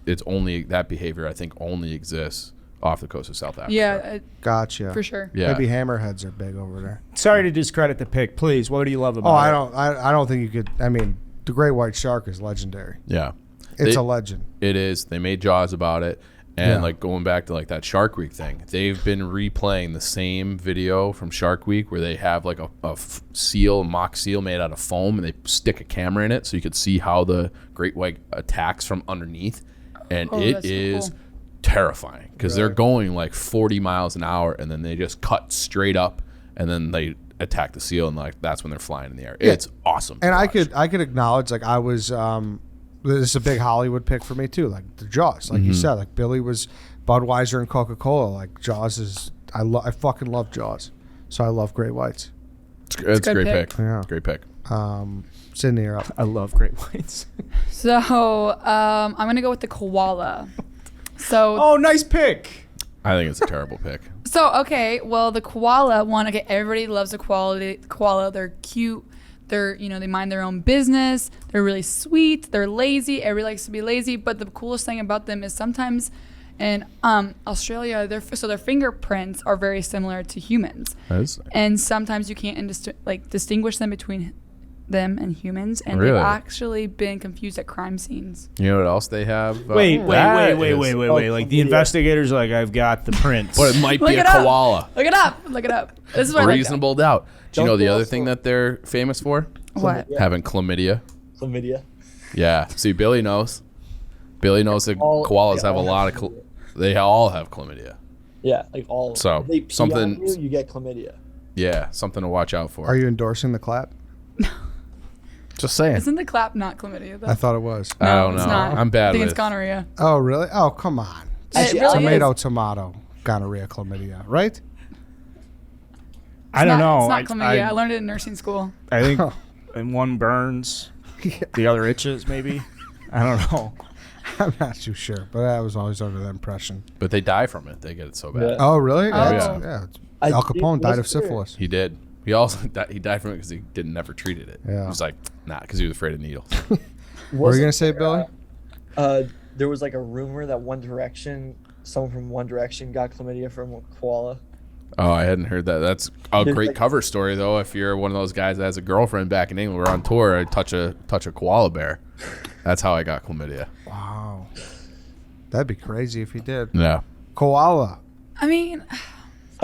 it's only that behavior. I think only exists off the coast of South Africa. Yeah, Gotcha. for sure. Yeah. Maybe hammerheads are big over there. Sorry to discredit the pick. Please, what do you love about Oh, it? I don't think you could. I mean, the great white shark is legendary. Yeah. It's They- a legend. It is. They made Jaws about it. And Yeah. like going back to like that Shark Week thing, they've been replaying the same video from Shark Week where they have like a mock seal made out of foam, and they stick a camera in it so you could see how the great white attacks from underneath. And Oh, it that's so is cool. terrifying because they're Right. going like 40 miles an hour, and then they just cut straight up, and then they attack the seal, and like that's when they're flying in the air. Yeah. It's awesome. to And watch. I could acknowledge, like, I was this is a big Hollywood pick for me too, like the Jaws, like you said, like Billy was Budweiser and Coca-Cola, like Jaws is I fucking love Jaws, so I love great whites. It's a good great pick. pick. Yeah. Great pick. Sydney, you're up. I love great whites. So I'm gonna go with the koala. So Oh, nice pick. I think it's a terrible pick. okay, well the koala one. Okay, everybody loves the koala. They're cute. They're they mind their own business. They're really sweet. They're lazy. Everybody likes to be lazy. But the coolest thing about them is sometimes in Australia, their fingerprints are very similar to humans. And sometimes you can't distinguish them between them and humans, and Really? they've actually been confused at crime scenes. You know what else they have? Wait. That Like the yeah. investigators are like, I've got the prints. But it might Look be a it up. koala. Look it up. Look it up. This is what I like Reasonable doubt. Do you Don't know the go other also- thing that they're famous for? What? Yeah. Having chlamydia. Chlamydia. Yeah. See, Billy knows. Billy knows that koalas they have a all lot of. chlamydia. They all have chlamydia. Yeah, like all. So, if they pee something- on you get chlamydia. Yeah, something to watch out for. Are you endorsing the clap? Just saying? Isn't the clap not chlamydia though? I thought it was. I don't it's know. not. I'm bad I think with. it's gonorrhea. Oh really? Oh come on. It really Tomato, is. tomato, gonorrhea, chlamydia, right? I don't know. It's not chlamydia. I learned it in nursing school. I think and one burns, the other itches. Maybe. I don't know. I'm not too sure, but I was always under that impression. But they die from it. They get it so bad. Yeah. Oh really? Oh. Yeah. I Al think Capone died of wasn't there- syphilis. He did. He also he died from it because he never treated it. Yeah. He was like, nah, because he was afraid of needles. What were you gonna say, Billy? There was like a rumor that someone from One Direction got chlamydia from a koala. Oh, I hadn't heard that. That's a There's great like- cover story, though. If you're one of those guys that has a girlfriend back in England, we're on tour. I touch a koala bear. That's how I got chlamydia. Wow. That'd be crazy if he did. Yeah. Koala. I mean,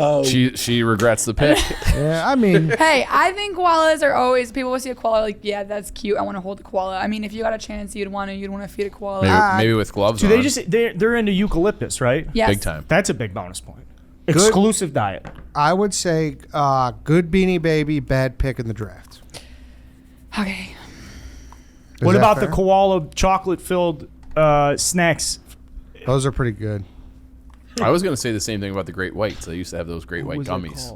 Oh, She regrets the pick. Yeah, I mean, hey, I think koalas are always, people will see a koala like, yeah, that's cute. I want to hold a koala. I mean, if you got a chance, you'd want to feed a koala. Maybe with gloves Do on. they're into eucalyptus, right? Yes. Big time. That's a big bonus point. Exclusive diet. I would say good Beanie Baby, bad pick in the draft. Okay. Is What that about fair? the koala chocolate-filled snacks? Those are pretty good. I was going to say the same thing about the great whites. They used to have those great white gummies.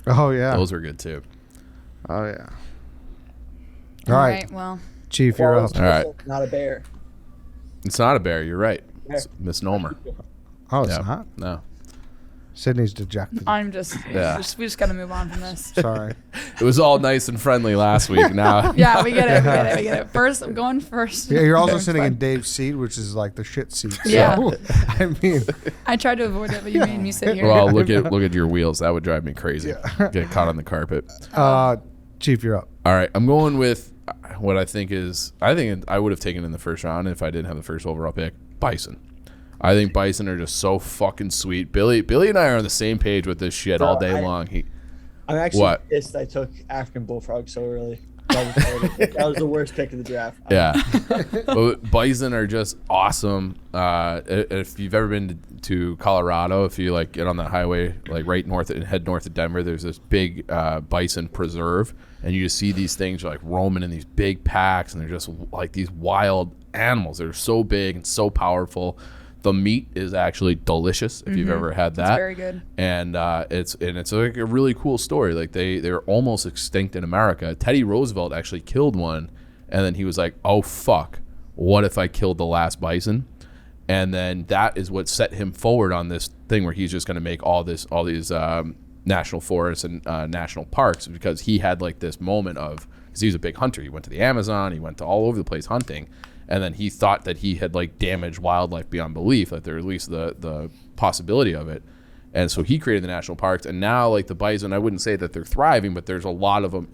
Oh, yeah. Those were good too. Oh, yeah. All right. right. Well, Chief, you're up. koala's All right. also not a bear. It's not a bear. You're right. Bear. It's a misnomer. Oh, it's Yeah. not? No. Sydney's dejected. I'm just, Yeah. we just got to move on from this. Sorry. It was all nice and friendly last week. Now. Yeah, we get it. First, I'm going first. Yeah, you're also It's sitting in fine. Dave's seat, which is like the shit seat. So, Yeah. I mean, I tried to avoid it, but you made me sit here. Well, look at your wheels. That would drive me crazy. Get caught on the carpet. Chief, you're up. All right, I'm going with what I think I would have taken in the first round if I didn't have the first overall pick. Bison. I think bison are just so fucking sweet. Billy and I are on the same page with this shit all day long. I'm actually What? pissed I took African bullfrog so early. That was the worst pick of the draft. Yeah. But bison are just awesome. If you've ever been to Colorado, if you like get on that highway, like right north and head north of Denver, there's this big bison preserve, and you just see these things like roaming in these big packs, and they're just like these wild animals. They're so big and so powerful. The meat is actually delicious if you've ever had that. It's very good. And it's like a really cool story. Like they're almost extinct in America. Teddy Roosevelt actually killed one, and then he was like, "Oh fuck, what if I killed the last bison?" And then that is what set him forward on this thing where he's just going to make all these national forests and national parks, because he had like this moment of, because he was a big hunter. He went to the Amazon. He went to all over the place hunting. And then he thought that he had like damaged wildlife beyond belief, that there was at least the possibility of it. And so he created the national parks. And now like the bison, I wouldn't say that they're thriving, but there's a lot of them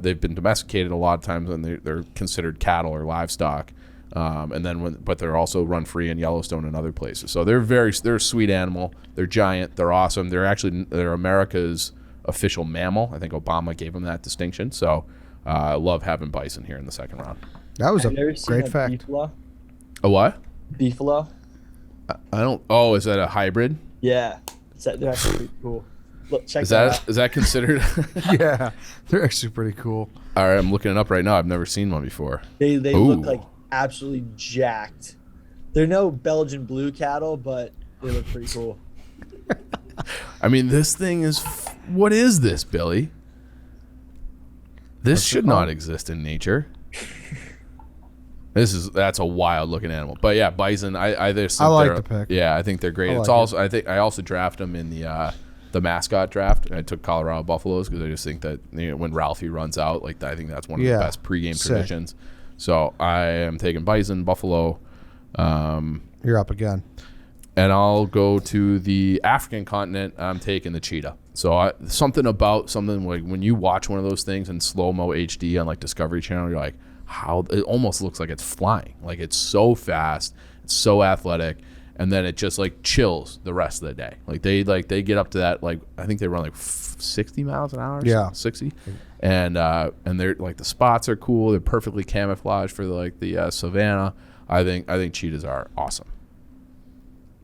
they've been domesticated a lot of times, and they're considered cattle or livestock. But they're also run free in Yellowstone and other places. So they're a sweet animal. They're giant. They're awesome. They're America's official mammal. I think Obama gave them that distinction. So I love having bison here in the second round. That was a Have you ever seen great a fact. Beefalo? A what? Beefalo? I don't. Oh, is that a hybrid? Yeah. They're actually pretty cool. Look, check Is that out. that considered? Yeah, they're actually pretty cool. All right, I'm looking it up right now. I've never seen one before. They Ooh. look like absolutely jacked. They're no Belgian blue cattle, but they look pretty cool. I mean, this thing is. What is this, Billy? This should not exist in nature. That's a wild looking animal. But yeah, bison. I like the pick. Yeah, I think they're great. I It's like also I also draft them in the mascot draft. I took Colorado Buffaloes because I just think that when Ralphie runs out, like I think that's one of the best pregame sick. traditions. So I am taking bison, buffalo. You're up again. And I'll go to the African continent. I'm taking the cheetah. So something like when you watch one of those things in slow-mo HD on like Discovery Channel, you're like, how it almost looks like it's flying. Like it's so fast, it's so athletic, and then it just like chills the rest of the day. Like they get up to that, like I think they run like 60 miles an hour. Yeah. 60. And they're like the spots are cool. They're perfectly camouflaged for the savannah. I think cheetahs are awesome.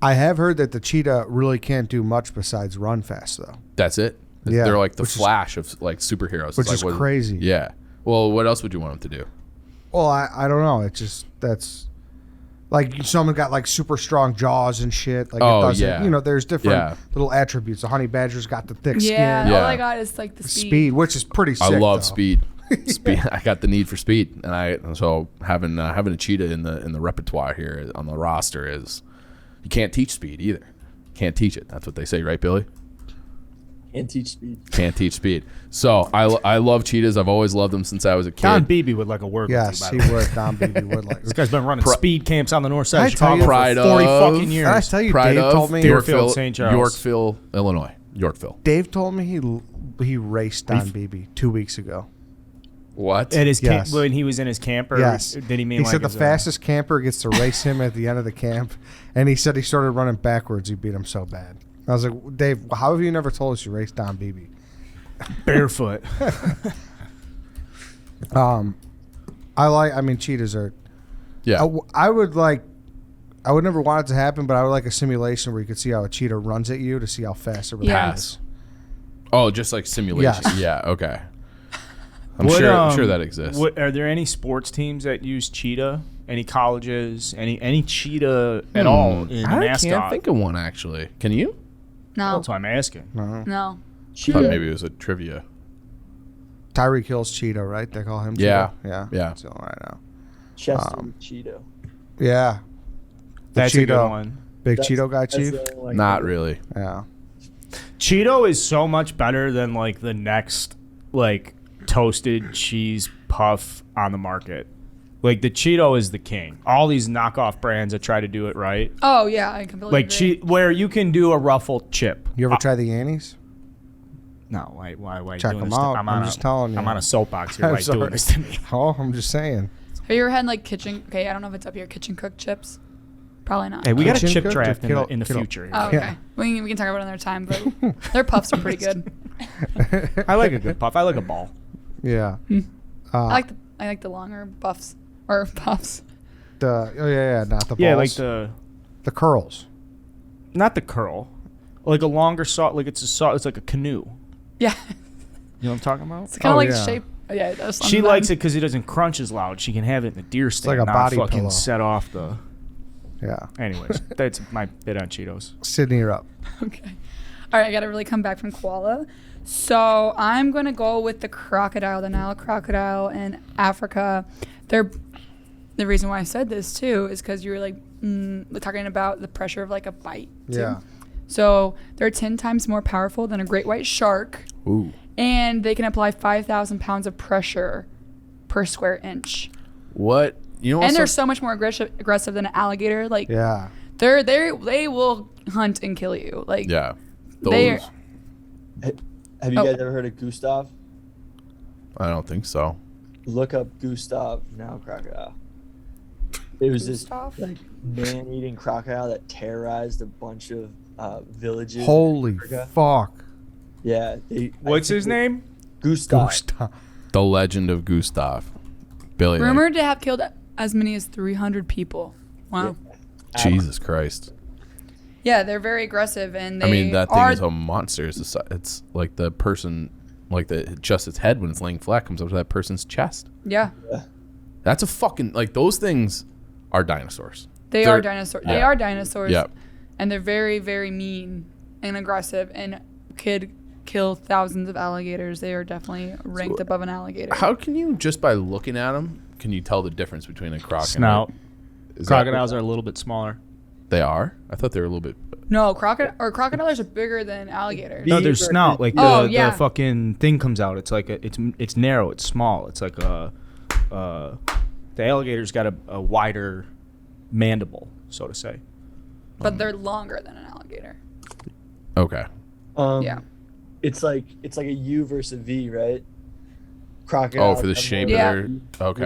I have heard that the cheetah really can't do much besides run fast, though. That's it. Yeah, They're like the which is- Flash of like superheroes. Which It's is like, crazy. Yeah. Well, what else would you want them to do? Well, I don't know. It's just that's like someone got like super strong jaws and shit. Like Oh, it doesn't, yeah. There's different Yeah. little attributes. The honey badger's got the thick Yeah, skin, Yeah. all I got is like the speed, which is pretty sick. I love though. speed. Speed. I got the need for speed, and so having a cheetah in the repertoire here on the roster is, you can't teach speed either. Can't teach it. That's what they say, right, Billy? Can't teach speed. Can't teach speed. So I love cheetahs. I've always loved them since I was a kid. Don Beebe would like a word Yes, with he you, by the way. would. Don Beebe would like. This guy's been running speed camps on the north side I of tell you, Chicago Pride for 40 of- fucking years. I tell you, Pride Dave of told me. Deerfield, St. Charles. Yorkville, Illinois. Yorkville. Dave told me he raced Don Beebe 2 weeks ago. What? At his Yes. camp when he was in his camper. Yes. Did he mean He like said the as a- fastest camper gets to race him at the end of the camp, and he said he started running backwards. He beat him so bad. I was like, Dave, how have you never told us you raced Don Beebe? barefoot? I mean, cheetahs are. Yeah. I would never want it to happen, but I would like a simulation where you could see how a cheetah runs at you to see how fast it really Yeah. is. Oh, just like simulation. Yes. Yeah. Okay. I'm What, sure that exists. Are there any sports teams that use cheetah? Any colleges? Any cheetah at all in the I mascot? can't think of one actually. Can you? No. That's what I'm asking. No. Thought maybe it was a trivia. Tyreek Hill's cheetah, right? They call him Yeah. cheetah. Yeah. Yeah. That's the one right now. Chester Cheeto. Yeah. The That's a Cheeto. good one. Big That's- Cheeto guy, that's Chief? the only, like, Not really. Yeah. Cheeto is so much better than like the next like toasted cheese puff on the market. Like the Cheeto is the king. All these knockoff brands that try to do it right, Oh yeah, I completely like agree. where you can do a ruffled chip. You ever try the Annies? No, why you Check doing them this? out. I'm I'm on just a, telling you. I'm on a soapbox here. I'm Why you doing sorry. this to me? Oh, I'm just saying. Have you ever had like kitchen? Okay, I don't know if it's up here. Kitchen cooked chips. Probably not. Hey, we got a Kitchen chip cooked draft or in the, kiddo- in the kiddo? future. Oh, here. okay. Yeah. We can talk about it another time, but their puffs are pretty good. I like a good puff. I like a ball. Yeah. I like the longer buffs or puffs. Not the balls. Yeah, like the curls. not the curl, like a longer saw. Like it's like a canoe. Yeah, You know what I'm talking about? it's kind of Oh, like yeah. shape. Yeah, it does. She likes it because it doesn't crunch as loud. She can have it in the deer stand. like a not body fucking pillow. set off the. Yeah. Anyways, that's my bit on Cheetos. Sydney, you're up. Okay. All right, I got to really come back from koala. So I'm going to go with the crocodile, the Nile crocodile in Africa. The reason why I said this, too, is because you were like talking about the pressure of like a bite. Too. Yeah. So they're 10 times more powerful than a great white shark. Ooh. And they can apply 5,000 pounds of pressure per square inch. What? You know. And they're Also, so much more aggressive than an alligator. Like, Yeah. they will hunt and kill you. Like, yeah. They're- Those. Have you Oh. guys ever heard of Gustav? I don't think so. Look up Gustav Nile crocodile. It was Gustav? this like man-eating crocodile that terrorized a bunch of villages. in Holy Africa. fuck. Yeah. What's his name? Gustav. Gustav. The Legend of Gustav. Billy. like, rumored to have killed as many as 300 people. Wow. Jesus Christ. Yeah, they're very aggressive, and they I mean, that thing are. is a monster. It's like the person, like just its head when it's laying flat comes up to that person's chest. Yeah, That's a fucking like those things are dinosaurs. they They're- are dinosaurs. They yeah. are dinosaurs. Yeah. And they're very, very mean and aggressive, and could kill thousands of alligators. They are definitely ranked above an alligator. How can you just by looking at them can you tell the difference between a croc Snout. and is that- Crocodiles are a little bit smaller. They are. I thought they were a little bit. No, crocodiles are bigger than alligators. No, their snout, like Oh, the yeah. fucking thing comes out. It's like it's narrow. It's small. It's like the alligator's got a wider mandible, so to say. But they're longer than an alligator. Okay. Yeah. It's like a U versus a V, right? Crocodile. Oh, for the shape Yeah. of their. Okay.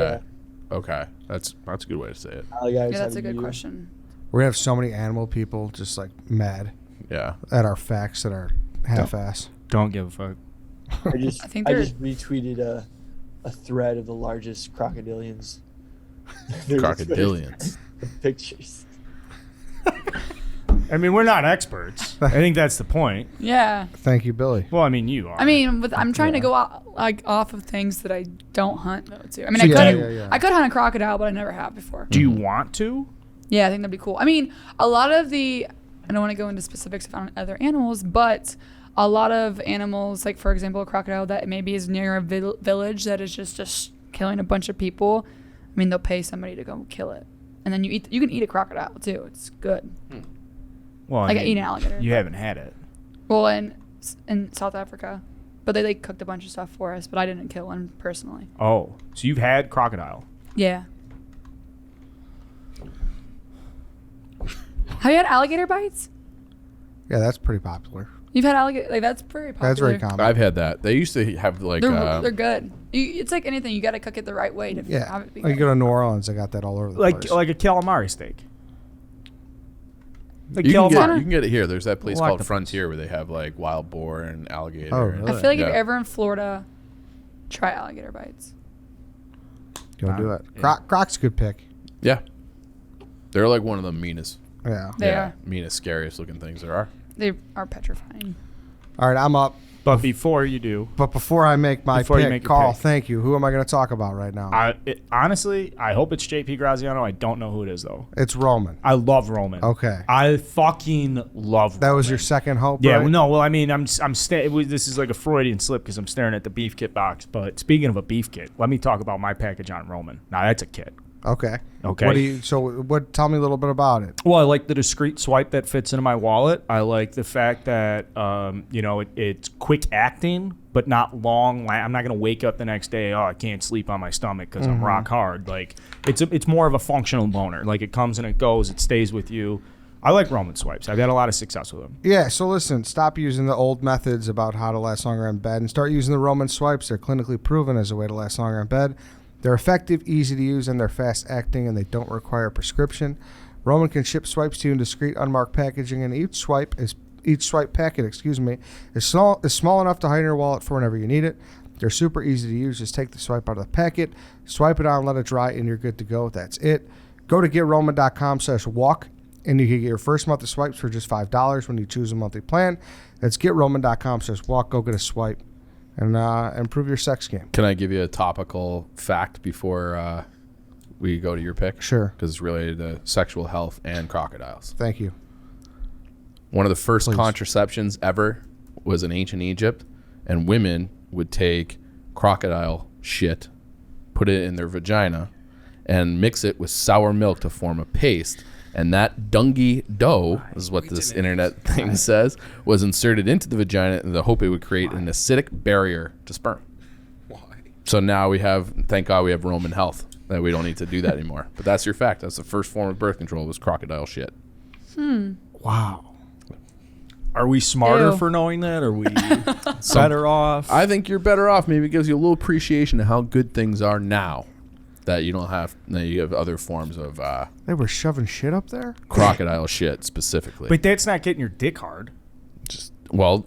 Yeah. Okay. That's a good way to say it. Alligators Yeah, that's have a good U. question. We're going to have so many animal people just like mad Yeah. at our facts that are half-ass. Don't give a fuck. I just I think I they're- just retweeted a thread of the largest crocodilians. There's Crocodilians. pictures. I mean, we're not experts. I think that's the point. Yeah. Thank you, Billy. Well, I mean, you are. I mean, I'm trying to go off of things that I don't hunt though too. I mean, So I I could hunt a crocodile, but I never have before. do you want to? Yeah, I think that'd be cool. I mean, a lot of I don't want to go into specifics on other animals, but a lot of animals, like for example, a crocodile that maybe is near a village that is just killing a bunch of people. I mean, they'll pay somebody to go kill it, and then you can eat a crocodile too. It's good. Well, Like I eat an alligator. You haven't had it. Well, in South Africa, but they cooked a bunch of stuff for us, but I didn't kill one personally. Oh, so you've had crocodile? Yeah. Have you had alligator bites? Yeah, that's pretty popular. You've had alligator, like that's very popular. That's very common. I've had that. They used to have like They're good. It's like anything. You got to cook it the right way to Yeah. have it be Like you good. go to New Orleans, they got that all over the place. Like a calamari steak. Like you calamari. can get it here. There's that place called Octopus. Frontier where they have like wild boar and alligator. Oh, and- really? I feel like if Yeah. you're ever in Florida, try alligator bites. Go do it. Yeah. Croc's a good pick. Yeah. They're like one of the meanest, Yeah. They are. meanest, scariest looking things there are. They are petrifying. All right, I'm up. But before you do, But before I make my Before you pick, make your Carl, pick. thank you. Who am I going to talk about right now? honestly, I hope it's JP Graziano. I don't know who it is though. It's Roman. I love Roman. Okay. I fucking love. That was Roman. your second hope, Yeah, right? well, no. Well, I mean, this is like a Freudian slip because I'm staring at the beef kit box. But speaking of a beef kit, let me talk about my package on Roman. Now that's a kit. Okay. Okay. Tell me a little bit about it. Well, I like the discreet swipe that fits into my wallet. I like the fact that it's quick acting, but not long. I'm not gonna wake up the next day. Oh, I can't sleep on my stomach because I'm rock hard. Like it's more of a functional boner. Like it comes and it goes. It stays with you. I like Roman swipes. I've had a lot of success with them. Yeah, so listen, stop using the old methods about how to last longer in bed and start using the Roman swipes. They're clinically proven as a way to last longer in bed. They're effective, easy to use, and they're fast acting, and they don't require a prescription. Roman can ship swipes to you in discreet, unmarked packaging, and each swipe packet, is small enough to hide in your wallet for whenever you need it. They're super easy to use. Just take the swipe out of the packet, swipe it on, let it dry, and you're good to go. That's it. Go to GetRoman.com/walk, and you can get your first month of swipes for just $5 when you choose a monthly plan. That's GetRoman.com/walk. Go get a swipe and improve your sex game. Can I give you a topical fact before we go to your pick? Sure. Because it's related to sexual health and crocodiles. Thank you. One of the first Please. contraceptions ever was in ancient Egypt, and women would take crocodile shit, put it in their vagina, and mix it with sour milk to form a paste. And that dungy dough, is what this internet thing says, was inserted into the vagina in the hope it would create an acidic barrier to sperm. Why? So now thank God we have Roman health, that we don't need to do that anymore. But that's your fact. That's the first form of birth control was crocodile shit. Wow. Are we smarter Ew. for knowing that? Are we better off? I think you're better off. Maybe it gives you a little appreciation of how good things are now. That you don't have, that you have other forms of They were shoving shit up there? crocodile shit specifically. But that's not getting your dick hard.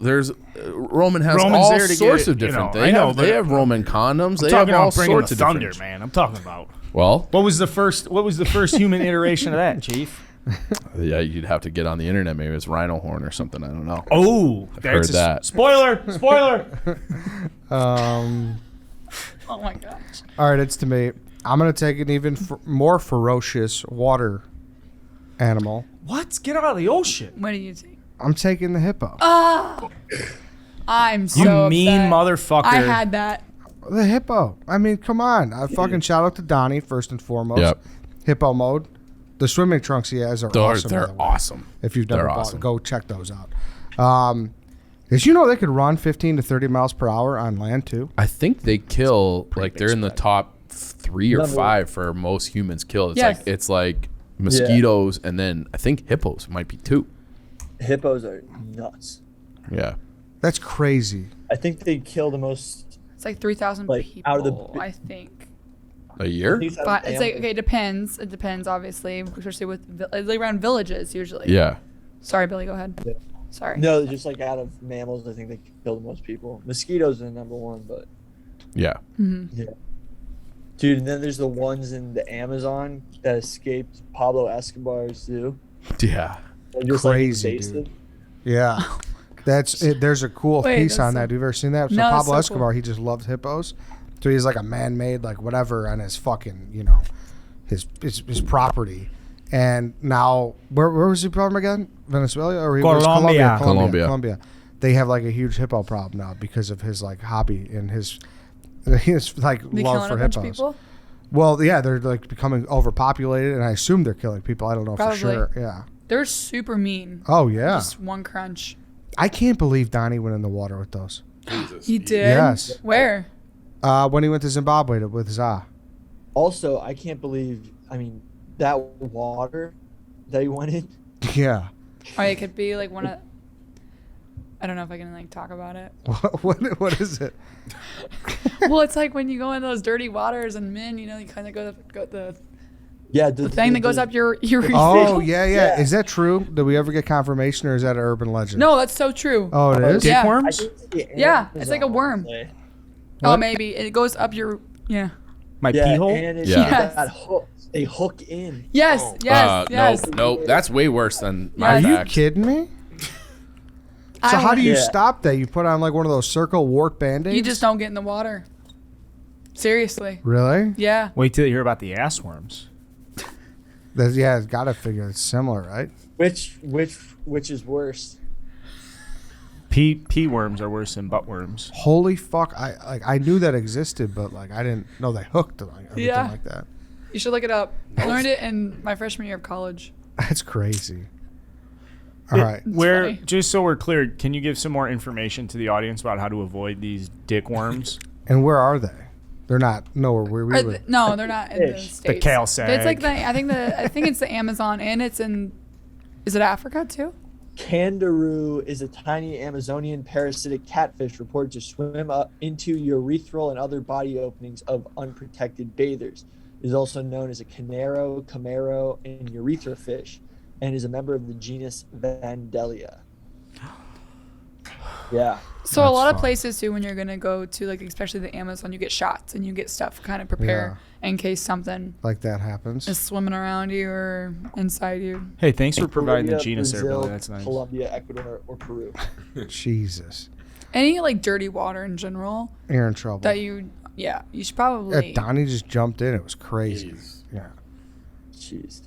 There's Roman has Roman's all there to sorts get it, of different. you know, I know, They but- have Roman condoms. They I'm have talking all about bringing sorts the of thunder, different. man. I'm talking about. Well, What was the first human iteration of that, Chief? yeah, you'd have to get on the internet. Maybe it's rhino horn or something. I don't know. Oh, heard that. Spoiler! Oh my gosh. All right, it's to me. I'm going to take an even more ferocious water animal. What? Get out of the ocean! What do you think? I'm taking the hippo. I'm so You mean upset. motherfucker! I had that. The hippo. I mean, come on. I fucking shout out to Donnie first and foremost. Yep. Hippo mode. The swimming trunks he has are awesome. by They're the way. awesome. If you've never They're bought, awesome. go check those out. Did you know they could run 15 to 30 miles per hour on land too? I think they kill like big they're in the spread. top 3 or Number 5 for most humans killed. Yes. It's like mosquitoes, and then I think hippos might be 2. Hippos are nuts. Yeah. That's crazy. I think they kill the most. It's like 3,000 Like, people, out of the- I think. A year? But it's like, okay, it depends. It depends, obviously, especially with it's like around villages usually. Yeah. Sorry, Billy, go ahead. Yeah. Sorry. No, just like out of mammals, I think they kill the most people. Mosquitoes are number one, but Yeah. dude, and then there's the ones in the Amazon that escaped Pablo Escobar's zoo. Yeah. They're just Crazy, like invasive. dude. Yeah. That's it. There's a cool Wait, piece that's on so- that. Have you ever seen that? So No, that's Pablo so Escobar, cool. he just loves hippos. So he's like a man-made, like whatever, on his fucking, his property. And now, where was he from again? Venezuela or he was Colombia. Colombia. They have like a huge hippo problem now because of his like hobby and his like They love killing for a bunch of hippos. people? Well, yeah, they're like becoming overpopulated, and I assume they're killing people. I don't know Probably. for sure. Yeah. They're super mean. Oh yeah. Just one crunch. I can't believe Donnie went in the water with those. He did? Yes. Where? When he went to Zimbabwe with Za. Also, I can't believe. I mean, that water that he went in. Yeah. Or it could be like one of. I don't know if I can like talk about it. What is it? Well, it's like when you go in those dirty waters and you know, you kind of go the Yeah, thing that goes up your Oh, refill. yeah. Is that true? Did we ever get confirmation, or is that an urban legend? No, that's so true. Oh, it is? Yeah. Dickworms? Yeah, it's like a worm. Say. Oh, maybe it goes up your My pee Yeah, hole? and it's Yes. got hooks. They hook in. Yes, yes. Nope. That's way worse than Are my Are you fact. kidding me? I So how don't- do you Yeah. stop that? You put on like one of those circle wart band-aids? You just don't get in the water. Seriously. Really? Yeah. Wait till you hear about the ass worms. Yeah, it's got to figure it's similar, right? Which is worse? Pea worms are worse than butt worms. Holy fuck! I knew that existed, but like I didn't know they hooked like everything Yeah. like that. You should look it up. I learned it in my freshman year of college. That's crazy. All right. Where, funny. just so we're clear, can you give some more information to the audience about how to avoid these dick worms? And where are they? They're not nowhere where we Or would. no, they're not in the Fish. states. The kale sag. It's like I think it's the Amazon, and it's in. Is it Africa too? Kangaroo is a tiny Amazonian parasitic catfish reported to swim up into urethral and other body openings of unprotected bathers. It is also known as a Camaro, and urethra fish, and is a member of the genus Vandellia. Yeah. So a That's lot of fun. places too, when you're gonna go to like especially the Amazon, you get shots and you get stuff kind of prepare in case something like that happens. is swimming around you or inside you. Hey, thanks for providing the Colombia, genus there, Brazil, Billy. That's nice. Colombia, Ecuador, or Peru. Jesus, Any like dirty water in general you're in trouble. that you should probably. Donnie just jumped in. It was crazy. Yeah. Jeez.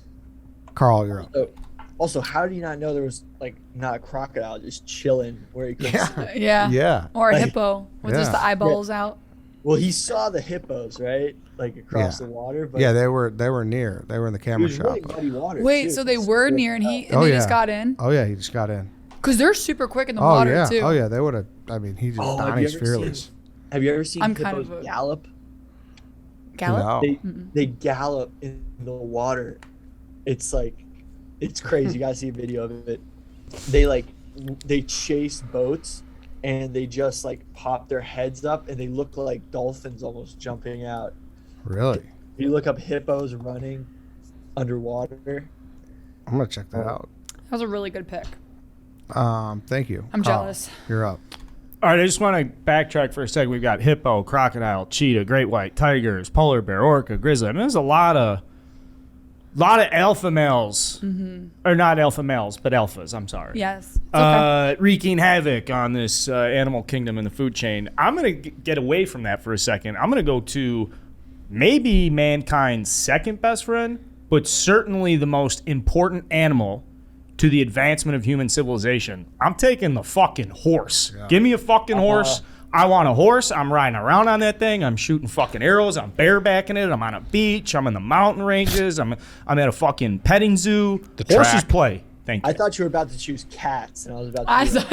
Carl, you're up. Also, how do you not know there was like not a crocodile just chilling where he couldn't see? Yeah. Yeah. Or a Like- hippo with just Yeah. the eyeballs out. Well, he saw the hippos, right? Like across Yeah. the water. But Yeah, they were near. They were in the it camera was shop. really muddy water. Wait, too. so they were near and they Oh, just yeah. got in? Oh yeah, he just got in. Because they're super quick in the Oh water yeah. too. Oh yeah, they would have. I mean, he just Oh, have you Donnie's ever fearless. Have you ever seen I'm hippos kind of a- gallop? Gallop? No. They gallop in the water. It's like, it's crazy. You gotta see a video of it. They chase boats and they just like pop their heads up and they look like dolphins almost jumping out. Really? You look up hippos running underwater. I'm gonna check that out. That was a really good pick. Thank you. I'm Carl, jealous. You're up. All right, I just want to backtrack for a second. We've got hippo, crocodile, cheetah, great white, tigers, polar bear, orca, grizzly. I mean, there's a lot of alpha males, or not alpha males, but alphas. I'm sorry. Yes. It's okay. Wreaking havoc on this animal kingdom and the food chain. I'm gonna get away from that for a second. I'm gonna go to maybe mankind's second best friend, but certainly the most important animal to the advancement of human civilization. I'm taking the fucking horse. Give me a fucking horse. I want a horse. I'm riding around on that thing. I'm shooting fucking arrows. I'm barebacking it. I'm on a beach. I'm in the mountain ranges. I'm at a fucking petting zoo. The Horses track. play. Thank you. I thought you were about to choose cats, and I was about to. I be thought-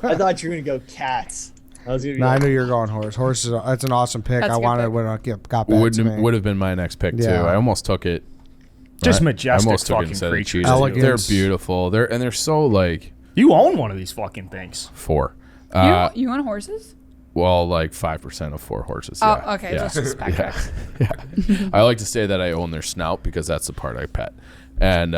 Bro! I thought you were gonna go cats. I was gonna be No, I like, knew you were going horse. Horse is that's an awesome pick. That's I a good wanted pick. when it got back to me. Would have been my next pick too. Yeah. I almost took it. Just I majestic almost took it fucking instead of creatures. cheetahs. Elegance. They're beautiful. They're so like You own one of these fucking things. 4. You want horses? Well, like 5% of 4 horses. Oh, Yeah. okay. Yeah. Just backtrack. Yeah. I like to say that I own their snout because that's the part I pet. And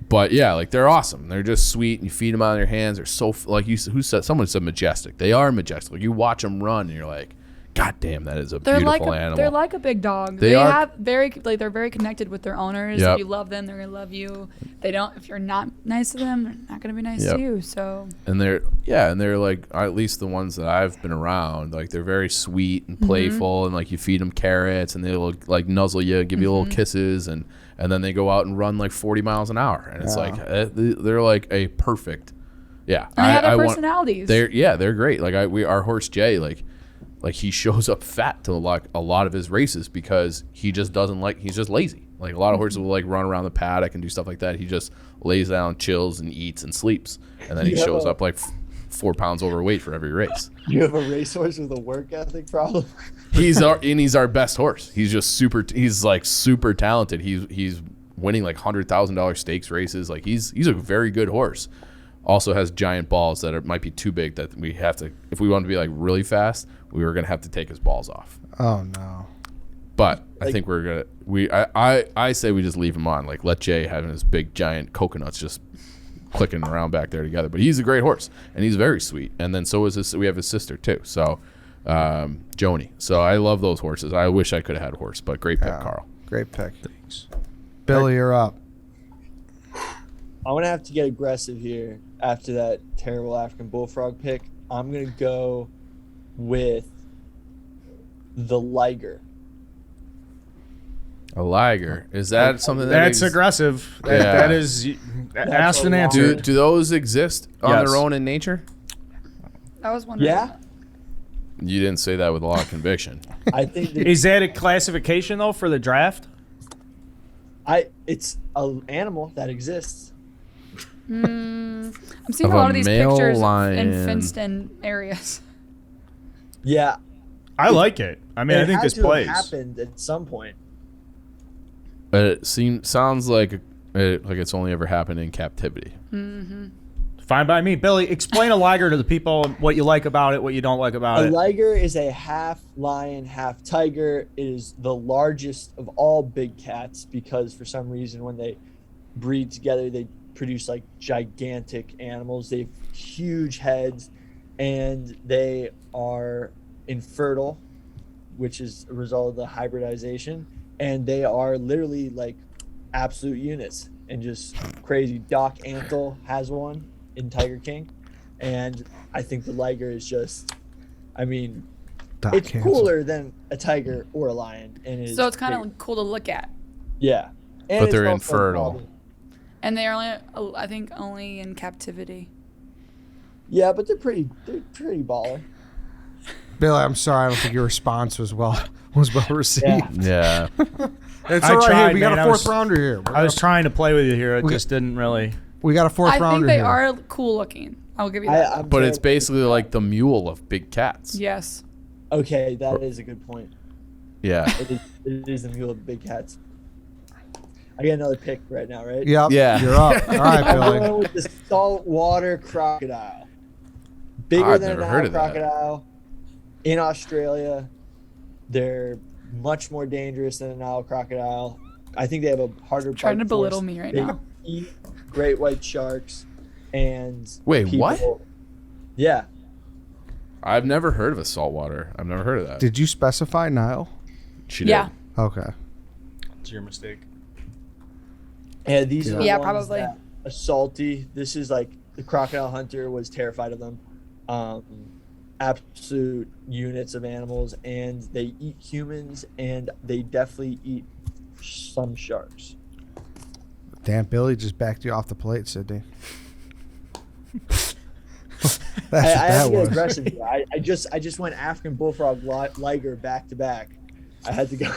but yeah, like they're awesome. They're just sweet, and you feed them out of your hands. They're so like someone said majestic. They are majestic. Like you watch them run, and you're like, God damn, that is a They're beautiful like animal. they're like a big dog. They are- have they're very connected with their owners. Yep. If you love them, they're gonna love you. They don't. If you're not nice to them, they're not gonna be nice Yep. to you. So and they're like, at least the ones that I've been around, like they're very sweet and Mm-hmm. playful, and like you feed them carrots, and they'll like nuzzle you, give you little Mm-hmm. kisses, and then they go out and run like 40 miles an hour, and it's like they're like a perfect, yeah. and they have their I want- personalities. they're great. Like our horse Jay, like he shows up fat to like a lot of his races because he just doesn't like, he's just lazy. Like a lot of horses will like run around the paddock and do stuff like that. He just lays down, chills, and eats and sleeps, and then he Yeah. shows up like 4 pounds overweight for every race. you have a racehorse with a work ethic problem. He's our best horse. He's just he's like super talented. He's winning like $100,000 stakes races. Like he's a very good horse. also has giant balls that might be too big that we have to, if we want to be like really fast, we were going to have to take his balls off. Oh no. But I think we're going to, I say we just leave him on. Like let Jay having his big giant coconuts just clicking around back there together. But he's a great horse and he's very sweet. And then so is we have his sister too. So Joni. So I love those horses. I wish I could have had a horse, but great pick, Carl. Great pick. Thanks. Billy, you're up. I'm gonna have to get aggressive here after that terrible African bullfrog pick. I'm gonna go with the Liger. A Liger. Is that something That's aggressive. Yeah. That is asked and answered. Do those exist on Yes. their own in nature? I was wondering. Yeah, You didn't say that with a lot of conviction. I think Is that a classification though for the draft? it's an animal that exists. I'm seeing Of a lot a of these male pictures lion. in fenced-in areas. Yeah, I like it. I mean, I think this plays. happened at some point. But it sounds like it's only ever happened in captivity. Fine by me. Billy, explain a Liger to the people, what you like about it, what you don't like about A it. Liger is a half lion, half tiger. It is the largest of all big cats because for some reason when they breed together, they produce like gigantic animals. They have huge heads and they are infertile, which is a result of the hybridization. And they are literally like absolute units and just crazy. Doc Antle has one in Tiger King. And I think the Liger is just, I mean, it's cooler than a tiger or a lion. And So it's kind of like cool to look at. yeah. And But it's they're also infertile. probably- And they are only, I think, only in captivity. Yeah, but they're pretty baller. Billy, I'm sorry. I don't think your response was well received. Yeah. It's I all right. tried, Hey, we got man. a I fourth was- rounder here. I was trying to play with you here. It just didn't really. We got a fourth I rounder think they here. are cool looking. I'll give you that. I'm But it's terrible. basically like the mule of big cats. Yes. Okay, that is a good point. Yeah. It is the mule of the big cats. I get another pick right now, right? Yep. Yeah. You're up. All right, I'm Billy. going with the saltwater crocodile. Bigger I've than never an heard Nile of that. crocodile. In Australia, they're much more dangerous than a Nile crocodile. I think they have a harder Trying bite to belittle force. me right They now. eat great white sharks and Wait, people- what? Yeah. I've never heard of a saltwater. I've never heard of that. Did you specify Nile? She did. Yeah. Okay. It's your mistake. Yeah, these are the Yeah, ones probably. that are salty. This is like the crocodile hunter was terrified of them. Absolute units of animals, and they eat humans, and they definitely eat some sharks. Damn, Billy just backed you off the plate, Sydney. That's I what had that to get was. aggressive here. I just went African bullfrog Liger back to back. I had to go.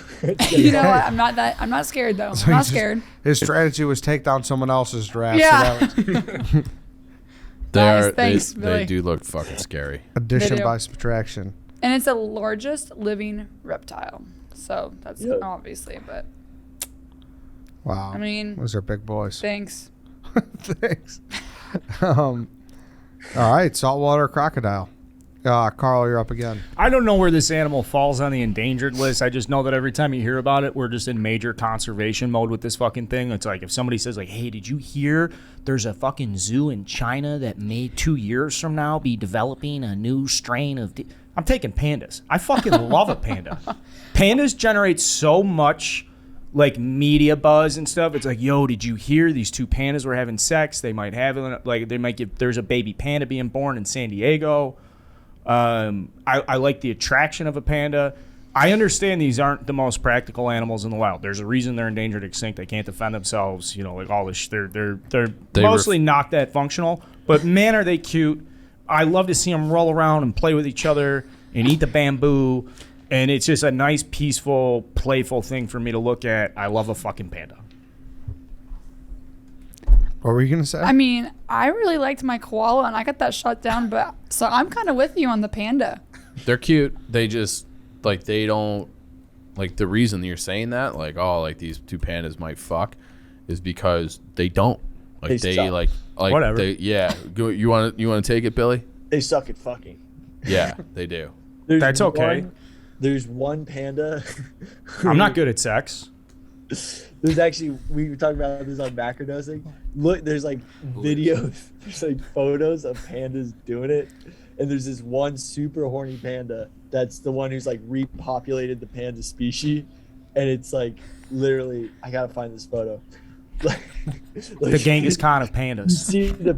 You know what? I'm not scared though. So I'm he not just- scared. His strategy was take down someone else's draft. Yeah. So that was Nice, thanks, they Billy. do look fucking scary. addition do. by subtraction. And it's the largest living reptile. So that's Yeah. obviously, but Wow. I mean, Those are big boys. thanks. Thanks. All right, saltwater crocodile. Carl, you're up again. I don't know where this animal falls on the endangered list. I just know that every time you hear about it, we're just in major conservation mode with this fucking thing. It's like if somebody says like, "Hey, did you hear there's a fucking zoo in China that may 2 years from now be developing a new strain of..." I'm taking pandas. I fucking love a panda. Pandas generate so much like media buzz and stuff. It's like, yo, did you hear these two pandas were having sex? They might have like they might get there's a baby panda being born in San Diego. I like the attraction of a panda. I understand these aren't the most practical animals in the wild. There's a reason they're endangered, extinct. They can't defend themselves. You know, like all this. They're mostly not that functional. But man, are they cute! I love to see them roll around and play with each other and eat the bamboo. And it's just a nice, peaceful, playful thing for me to look at. I love a fucking panda. What were you gonna say? I mean, I really liked my koala and I got that shut down, but so I'm kind of with you on the panda. They're cute. They just like they don't like the reason that you're saying that like oh like these two pandas might fuck is because they don't like They they suck. like Like Whatever. You want to take it, Billy? They suck at fucking. Yeah, they do. That's okay. There's one panda. I'm not good at sex. There's actually, we were talking about this on macrodosing. Look, there's like videos, there's like photos of pandas doing it. And there's this one super horny panda that's the one who's like repopulated the panda species. And it's like literally, I gotta find this photo. The Genghis Khan of You pandas. see the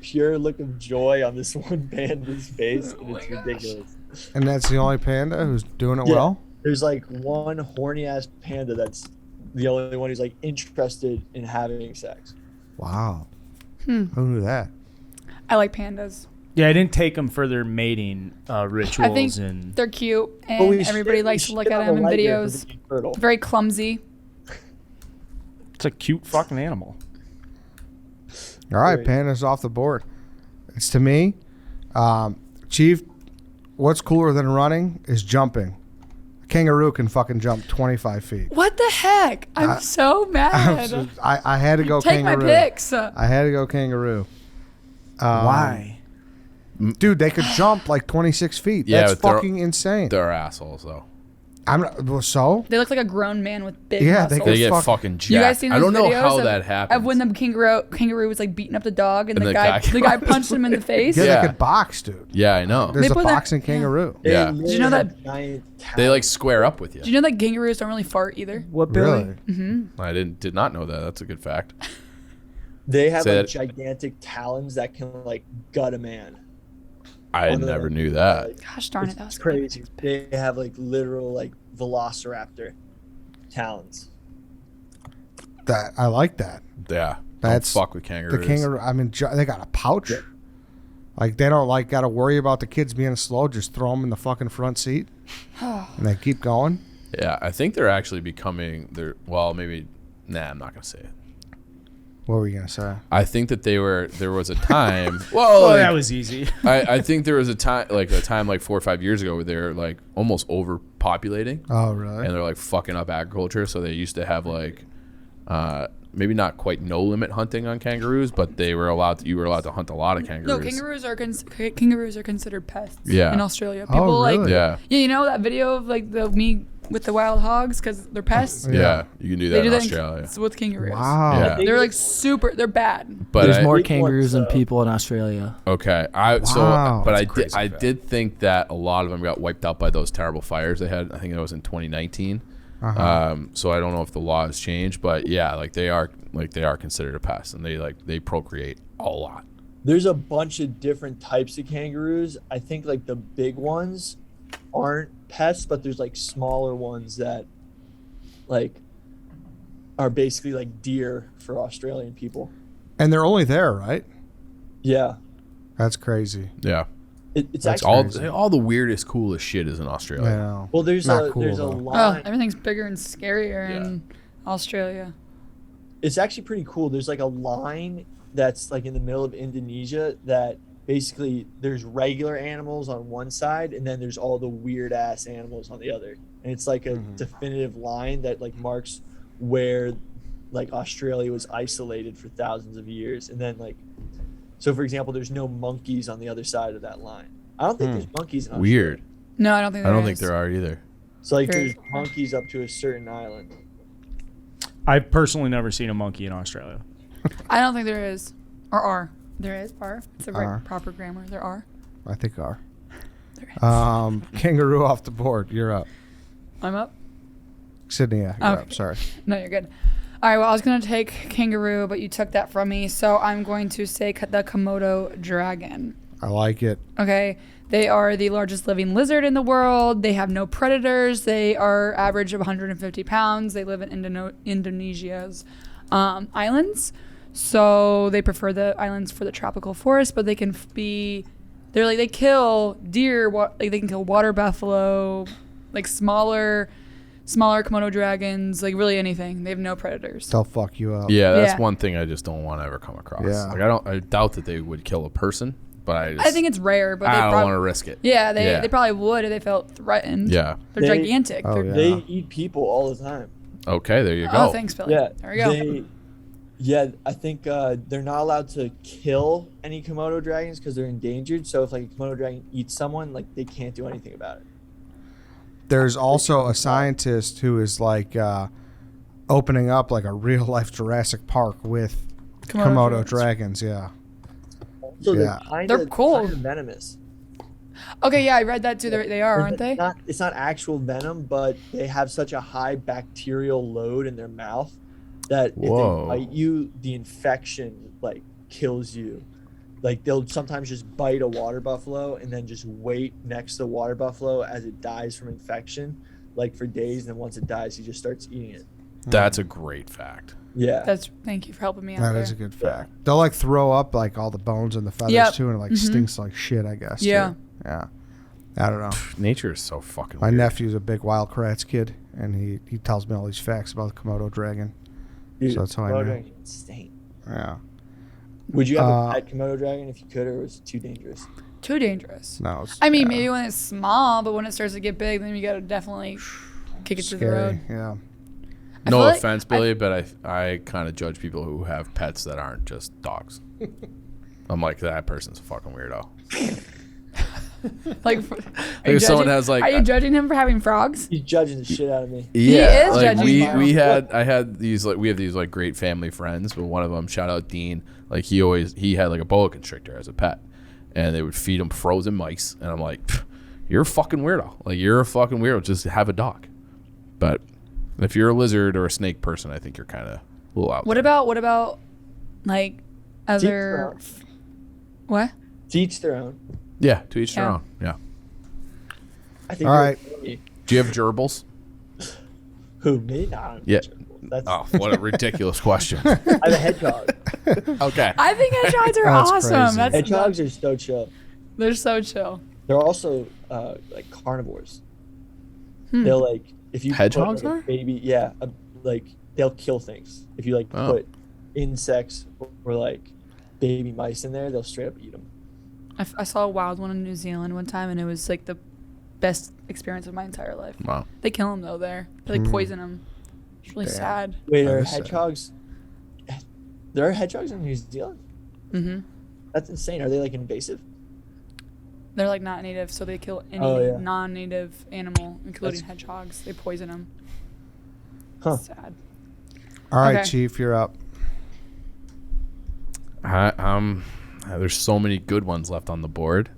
pure look of joy on this one panda's face, and it's ridiculous. And that's the only panda who's doing it Yeah. well? There's like one horny ass panda that's the only one who's like interested in having sex. Wow. Who knew that? I like pandas. Yeah, I didn't take them for their mating rituals. I think and they're cute, But and we everybody shit- likes we to look shit at on them in the Liger for videos. the king turtle. Very clumsy. it's a cute fucking animal. All right, Great. pandas off the board. It's to me. Chief, what's cooler than running is jumping. A kangaroo can fucking jump 25 feet. What the heck? I'm so mad. I had to go Take my kangaroo. picks. I had to go kangaroo. Why? Dude, they could jump like 26 feet. Yeah, That's but they're- fucking insane. They're assholes though. I'm not, well, so? They look like a grown man with big Yeah, they muscles. They get fuck- fucking jacked. You guys seen those I don't know videos how of, that happens. of when the kangaroo was like beating up the dog and, And the the guy guy- punched him in the face? Yeah, Yeah. they could box, dude. Yeah, I know. There's a put their- boxing kangaroo. They Yeah. literally Did you know have that- giant They like talons. square up with you. Do you know that kangaroos don't really fart either? What, Really? I did not know that. That's a good fact. They have Say like that- gigantic talons that can like gut a man. I On the- never knew that. like, Gosh darn it, that it's was crazy. They have like literal like velociraptor talons. That I like that. Yeah. That's don't fuck with kangaroos. The kangaroo. I mean, they got a pouch. Like they don't like got to worry about the kids being slow. Just throw them in the fucking front seat, and they keep going. Yeah, I think they're actually becoming. Well, maybe. Nah, I'm not gonna say it. What were you gonna say? I think that there was a time. Well, Oh, like, that was easy. I think there was a time like 4 or 5 years ago where they're like almost overpopulating Oh, really? and they're like fucking up agriculture. So they used to have like maybe not quite no limit hunting on kangaroos, but you were allowed to hunt a lot of kangaroos. No, kangaroos are considered pests Yeah. in Australia. Oh, People like really? Yeah. you know that video of like me with the wild hogs because they're pests. Yeah, you can do that They do in that Australia. with kangaroos. Wow. Yeah. They're like they're bad. But There's more kangaroos than so- people in Australia. Okay, Wow. but That's I crazy did think that a lot of them got wiped out by those terrible fires they had. I think it was in 2019. So I don't know if the law has changed, but yeah, they are considered a pest, and they procreate a lot. There's a bunch of different types of kangaroos. I think like the big ones aren't pests, but there's like smaller ones that like are basically like deer for Australian people. And they're only there, right? Yeah. That's crazy. Yeah, It's that's actually all the weirdest, coolest shit is in I Australia. know. well there's Not a cool, there's a though. Oh, line. everything's bigger and scarier Yeah. in Australia. It's actually pretty cool. There's like a line that's like in the middle of Indonesia that basically there's regular animals on one side and then there's all the weird ass animals on the other. And it's like a definitive line that like marks where like Australia was isolated for thousands of years. And then like so for example, there's no monkeys on the other side of that line. I don't think there's monkeys in Australia. Weird. No, I don't think I there don't think is. there are either. So like Very- there's monkeys up to a certain island. I've personally never seen a monkey in Australia. I don't think there is. Or are. There is. Are. It's a Are. proper grammar. There are. I think are. There is. Kangaroo off the board. You're up. I'm up. Sydney, yeah, you're Okay. up. Sorry. No, you're good. All right, well, I was going to take kangaroo, but you took that from me. So I'm going to say the Komodo dragon. I like it. Okay. They are the largest living lizard in the world. They have no predators. They are average of 150 pounds. They live in Indonesia's islands. So they prefer the islands for the tropical forest, but they can they kill deer, they can kill water buffalo, like smaller Komodo dragons, like really anything. They have no predators. They'll fuck you up. Yeah, that's Yeah. one thing I just don't want to ever come across. Yeah. Like I doubt that they would kill a person, but I think it's rare, but they I don't probably want to risk it. yeah, Yeah. they probably would if they felt threatened. Yeah. They're They- gigantic. Oh, They're- yeah. They eat people all the time. Okay, there you Oh, go. thanks, Billy. Yeah. There we go. Yeah, I think they're not allowed to kill any Komodo dragons because they're endangered. So if like a Komodo dragon eats someone, like they can't do anything about it. There's also a scientist who is like opening up like a real life Jurassic Park with Komodo dragons. Yeah. So Yeah. They're cool. Kind of venomous. Okay, yeah, I read that too. They are, aren't they? It's not actual venom, but they have such a high bacterial load in their mouth that if Whoa. they bite you, the infection like kills you. Like they'll sometimes just bite a water buffalo and then just wait next to the water buffalo as it dies from infection, like for days. And then once it dies, he just starts eating it. That's a great fact. Yeah. Thank you for helping me out That there. is a good fact. They'll like throw up like all the bones and the feathers Yep. too, and it like stinks like shit, I guess. Yeah. Too. Yeah. I don't know. Nature is so fucking My weird. nephew's a big Wild Kratts kid, and he tells me all these facts about the Komodo dragon. Dude, So that's how I Komodo know. dragon is insane. Yeah. Would you have a pet Komodo dragon if you could, or was it too dangerous? Too dangerous. No. It's, I mean, yeah, maybe when it's small, but when it starts to get big, then you gotta definitely kick it to the scary. road. Yeah. I No feel like- offense, Billy, but I kind of judge people who have pets that aren't just dogs. I'm like, that person's a fucking weirdo. Like, Like if someone has like, are you judging him for having frogs? He's judging the shit out of me. yeah, is like judging we you. I had these like we have these like great family friends, but one of them, shout out Dean, like he had like a boa constrictor as a pet, and they would feed him frozen mice, and I'm like, you're a fucking weirdo. Like you're a fucking weirdo. Just have a dog. But if you're a lizard or a snake person, I think you're kind of a little out. What there. about like other? What? To each their own. Yeah, to each their Yeah. own. Yeah. I think. All you're right. funny. Do you have gerbils? Who, me? Nah. Yeah. That's, Oh, what a ridiculous question. I have a hedgehog. Okay. I think hedgehogs are That's awesome. crazy. That's Hedgehogs are so chill. They're so chill. They're also like carnivores. Hmm. They'll like if you Hedgehogs put, like, are? a baby, yeah, like they'll kill things. If you like Oh. put insects or like baby mice in there, they'll straight up eat them. I saw a wild one in New Zealand one time, and it was like the best experience of my entire life. Wow. They kill them though there. They like poison them. It's really Damn. sad. Wait, That are is sad. hedgehogs? There are hedgehogs in New Zealand. Mm-hmm. That's insane. Are they like invasive? They're like not native, so they kill any Oh, yeah. non-native animal, including That's- hedgehogs. They poison them. Huh. Sad. All right, Okay. Chief, you're up. There's so many good ones left on the board.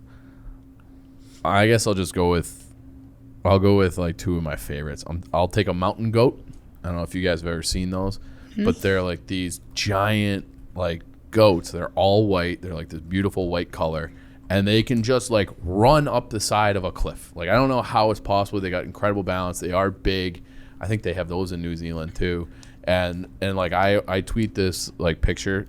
I guess I'll go with like two of my favorites. I'll take a mountain goat. I don't know if you guys have ever seen those, but they're like these giant like goats. They're all white. They're like this beautiful white color, and they can just like run up the side of a cliff. Like I don't know how it's possible. They got incredible balance. They are big. I think they have those in New Zealand too. And like I tweet this like picture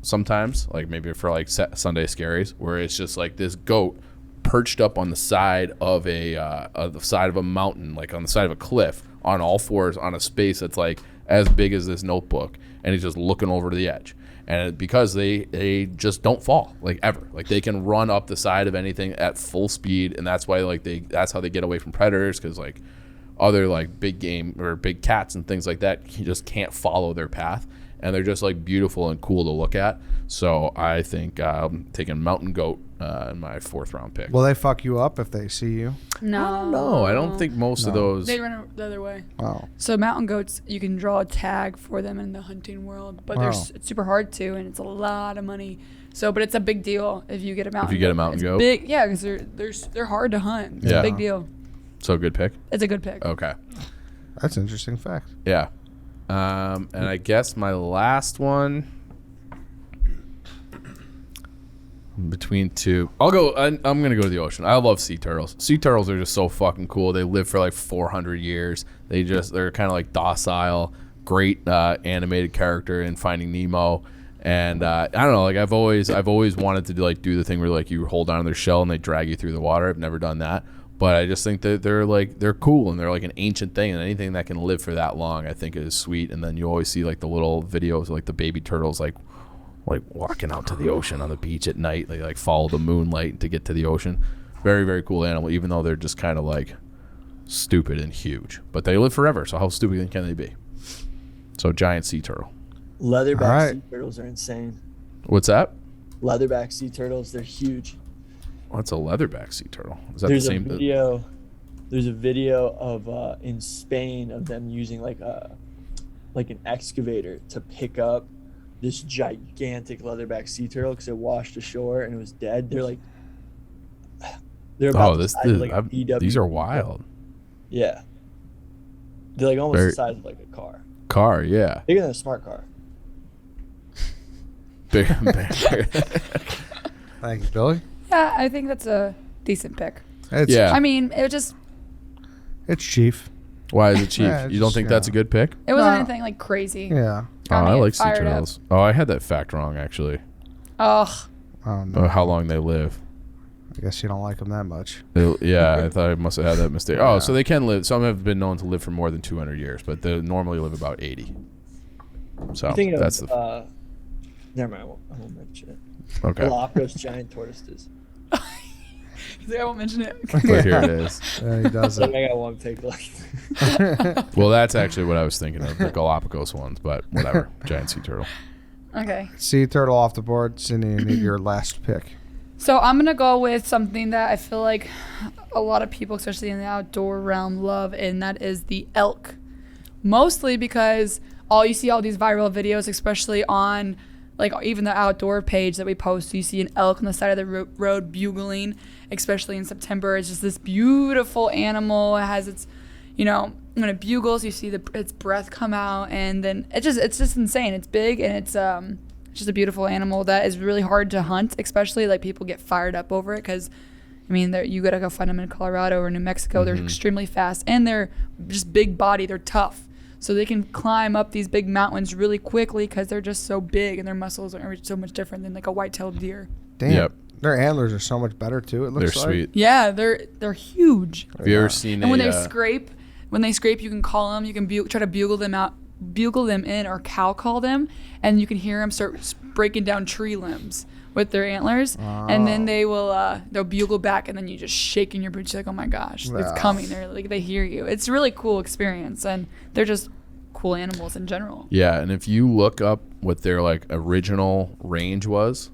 sometimes, like maybe for like Sunday Scaries, where it's just like this goat perched up on the side of a mountain, like on the side of a cliff, on all fours, on a space that's like as big as this notebook, and he's just looking over to the edge. And because they just don't fall, like ever, like they can run up the side of anything at full speed, and that's why like that's how they get away from predators, because like other like big game or big cats and things like that, you just can't follow their path. And they're just like beautiful and cool to look at. So I think I'm taking mountain goat in my 4th round pick. Will they fuck you up if they see you? No. No, I don't think most of those. They run the other way. Oh. So mountain goats, you can draw a tag for them in the hunting world, but Wow. it's super hard to, and it's a lot of money. So, but it's a big deal if you get a mountain. If you get a goat. mountain It's goat? big, yeah, because they're hard to hunt. It's Yeah. a big deal. So good pick. It's a good pick. Okay. That's an interesting fact. Yeah. And I guess my last one between two. I'm gonna go to the ocean. I love sea turtles. Sea turtles are just so fucking cool. They live for like 400 years. They're kind of like docile, great animated character in Finding Nemo. And I don't know, like I've always wanted to do the thing where like you hold on to their shell and they drag you through the water. I've never done that, but I just think that they're cool, and they're like an ancient thing, and anything that can live for that long I think is sweet. And then you always see like the little videos of, like the baby turtles like walking out to the ocean on the beach at night. They like follow the moonlight to get to the ocean. Very, very cool animal, even though they're just kind of like stupid and huge, but they live forever, so how stupid can they be? So giant sea turtle. Leatherback All right. sea turtles are insane. What's that? Leatherback sea turtles, they're huge. What's a leatherback sea turtle? Is that There's the a same? video. There's a video of in Spain of them using like an excavator to pick up this gigantic leatherback sea turtle because it washed ashore and it was dead. They're about the size of like a VW. These are wild. Yeah. They're like almost the size of like a car. Car, yeah. Bigger than a smart car. Big. Thank you, Billy. Yeah, I think that's a decent pick. It's, Yeah. I mean, it just It's Chief. Why is it cheap? Yeah, You don't think that's a good pick? it wasn't No. anything like crazy. Yeah. Oh, Got I me like sea fired up. turtles. Oh, I had that fact wrong actually. Ugh. No. How long they live. I guess you don't like them that much. Yeah, I thought I must have had that mistake. Oh, Yeah. so they can live. Some have been known to live for more than 200 years, but they normally live about 80. So I'm thinking that's of, the never mind, I won't mention it. okay. Galapagos giant tortoises. He's like, I won't mention it. But here it is. Yeah, he does So it. I got one pick left. Well, that's actually what I was thinking of, the Galapagos ones, but whatever. Giant sea turtle. Okay. Sea turtle off the board. Sydney, you need your last pick. So I'm going to go with something that I feel like a lot of people, especially in the outdoor realm, love, and that is the elk. Mostly because you see all these viral videos, especially on like even the outdoor page that we post. You see an elk on the side of the road bugling, especially in September. It's just this beautiful animal. It has its, when it bugles, you see its breath come out, and then it's just insane. It's big, and it's just a beautiful animal that is really hard to hunt, especially like people get fired up over it because, I mean, you gotta go find them in Colorado or New Mexico. They're extremely fast, and they're just big body. They're tough. So they can climb up these big mountains really quickly because they're just so big and their muscles are so much different than like a white-tailed deer. Damn. Yep. Their antlers are so much better too. It They're looks like. sweet. Yeah, they're huge. Have you ever seen And when a they scrape, you can call them. You can try to bugle them in, or cow call them, and you can hear them start breaking down tree limbs with their antlers, and then they'll bugle back, and then you just shaking your boots. You're like, oh my gosh, Wow. it's coming. They hear you. It's a really cool experience, and they're just cool animals in general. Yeah, and if you look up what their like original range was,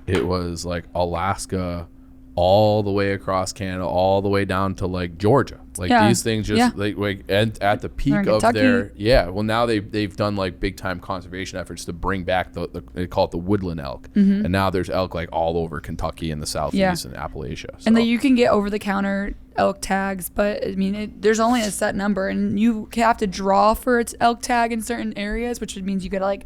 it was like Alaska all the way across Canada, all the way down to like Georgia. Like these things just like and at the peak in of Kentucky. well now they've done like big time conservation efforts to bring back they call it the woodland elk. And now there's elk like all over Kentucky and the southeast and Appalachia. So. And then you can get over the counter elk tags, but I mean there's only a set number, and you have to draw for its elk tag in certain areas, which means you gotta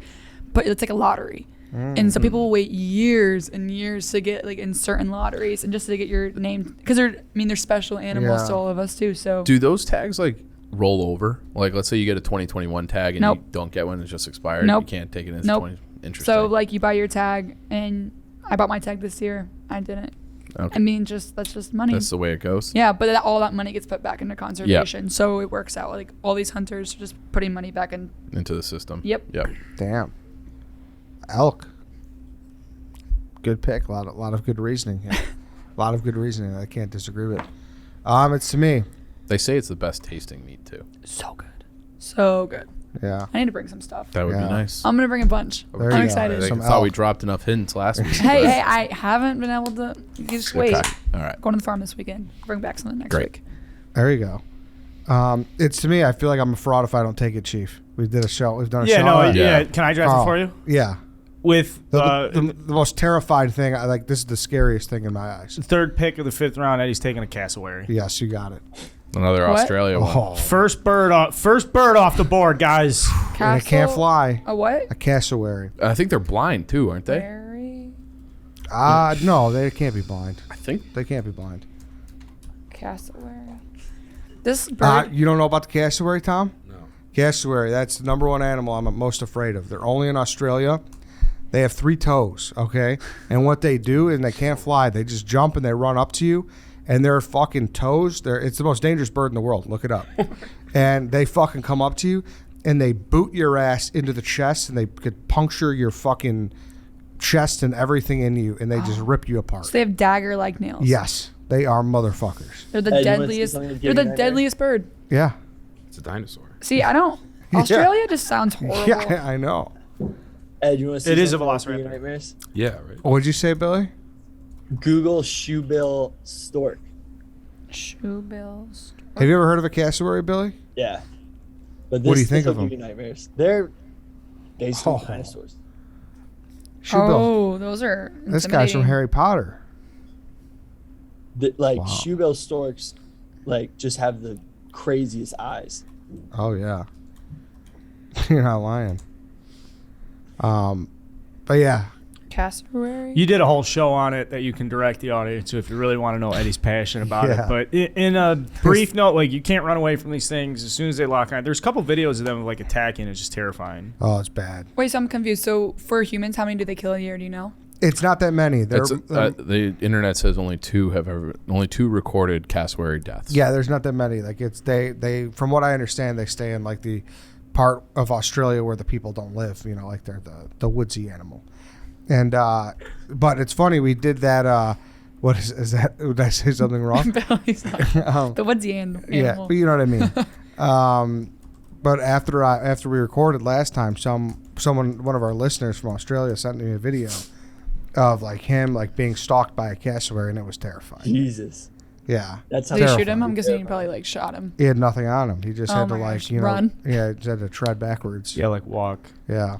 but it's like a lottery. And so people will wait years and years to get like in certain lotteries and just to get your name, because they're special animals to all of us too. So do those tags like roll over? Like let's say you get a 2021 tag and Nope. you don't get one, it's just expired. Nope. You can't take it in Nope. 20. Interesting. So like you buy your tag, and I bought my tag this year. I didn't. Okay. I mean, that's just money. That's the way it goes. Yeah, but all that money gets put back into conservation. So it works out. Like all these hunters are just putting money back in. Into the system. Yep. Damn. Elk. Good pick. A lot of good reasoning here. A lot of good reasoning. I can't disagree with. It's to me. They say it's the best tasting meat too. So good. So good. Yeah. I need to bring some stuff. That would be Yeah. nice. I'm going to bring a bunch. There you I'm go. excited. I Some thought we elk. dropped enough hints last week. Hey, I haven't been able to. Just wait. Okay. All right. Going to the farm this weekend. Bring back something next Great. week. There you go. It's to me. I feel like I'm a fraud if I don't take it, Chief. We've done a show. Yeah, on it. Yeah. Can I draft Oh, it for you? Yeah. With The most terrified thing. This is the scariest thing in my eyes. third pick of the 5th round, Eddie's taking a cassowary. Yes, you got it. Another What? Australia one. Oh, First bird off the board, guys. and it can't fly. A what? A cassowary. I think they're blind too, aren't they? Very No, they can't be blind. I think. They can't be blind. cassowary. This bird. You don't know about the cassowary, Tom? No. Cassowary, that's the number one animal I'm most afraid of. They're only in Australia. They have 3 toes, okay? And what they do, and they can't fly, they just jump and they run up to you, and their fucking toes, it's the most dangerous bird in the world. Look it up. And they fucking come up to you, and they boot your ass into the chest, and they could puncture your fucking chest and everything in you, and they just rip you apart. So they have dagger-like nails. Yes, they are motherfuckers. They're the Hey, you wanna see deadliest. something that They're gives the you nightmares? deadliest bird. Yeah. It's a dinosaur. See, I don't. Yeah. Australia just sounds horrible. Yeah, I know. Ed, you want to see It is a something that'll give you velociraptor. nightmares? Yeah, right. What'd you say, Billy? Google shoebill stork. Shoebills. Have you ever heard of a cassowary, Billy? Yeah. But this, What do you think this'll of them? give you nightmares. They're basically Oh. dinosaurs. Shoebill. Oh, those are This guy's from intimidating. Harry Potter. Like Wow. shoebill storks, like just have the craziest eyes. Oh yeah. You're not lying. But yeah. Cassowary. You did a whole show on it that you can direct the audience to if you really want to know Eddie's passion about Yeah. it. But in a brief note, like you can't run away from these things as soon as they lock on. There's a couple videos of them like attacking. It's just terrifying. Oh, it's bad. Wait, so I'm confused. So for humans, how many do they kill a year? Do you know? It's not that many. The internet says only two recorded cassowary deaths. Yeah, there's not that many. Like it's they from what I understand, they stay in like the part of Australia where the people don't live. You know, like they're the woodsy animal. And but it's funny, we did that. What is that? Did I say something wrong? Billy's not- the woodsy animal. Yeah, but you know what I mean. But after we recorded last time, one of our listeners from Australia sent me a video of like him like being stalked by a cassowary, and it was terrifying. Jesus. Yeah, That's how Did you Terrifying. shoot him? I'm guessing you probably like shot him. he had nothing on him. He just Oh had to my like gosh, you know run. yeah, he just had to tread backwards. Yeah, like walk, Yeah.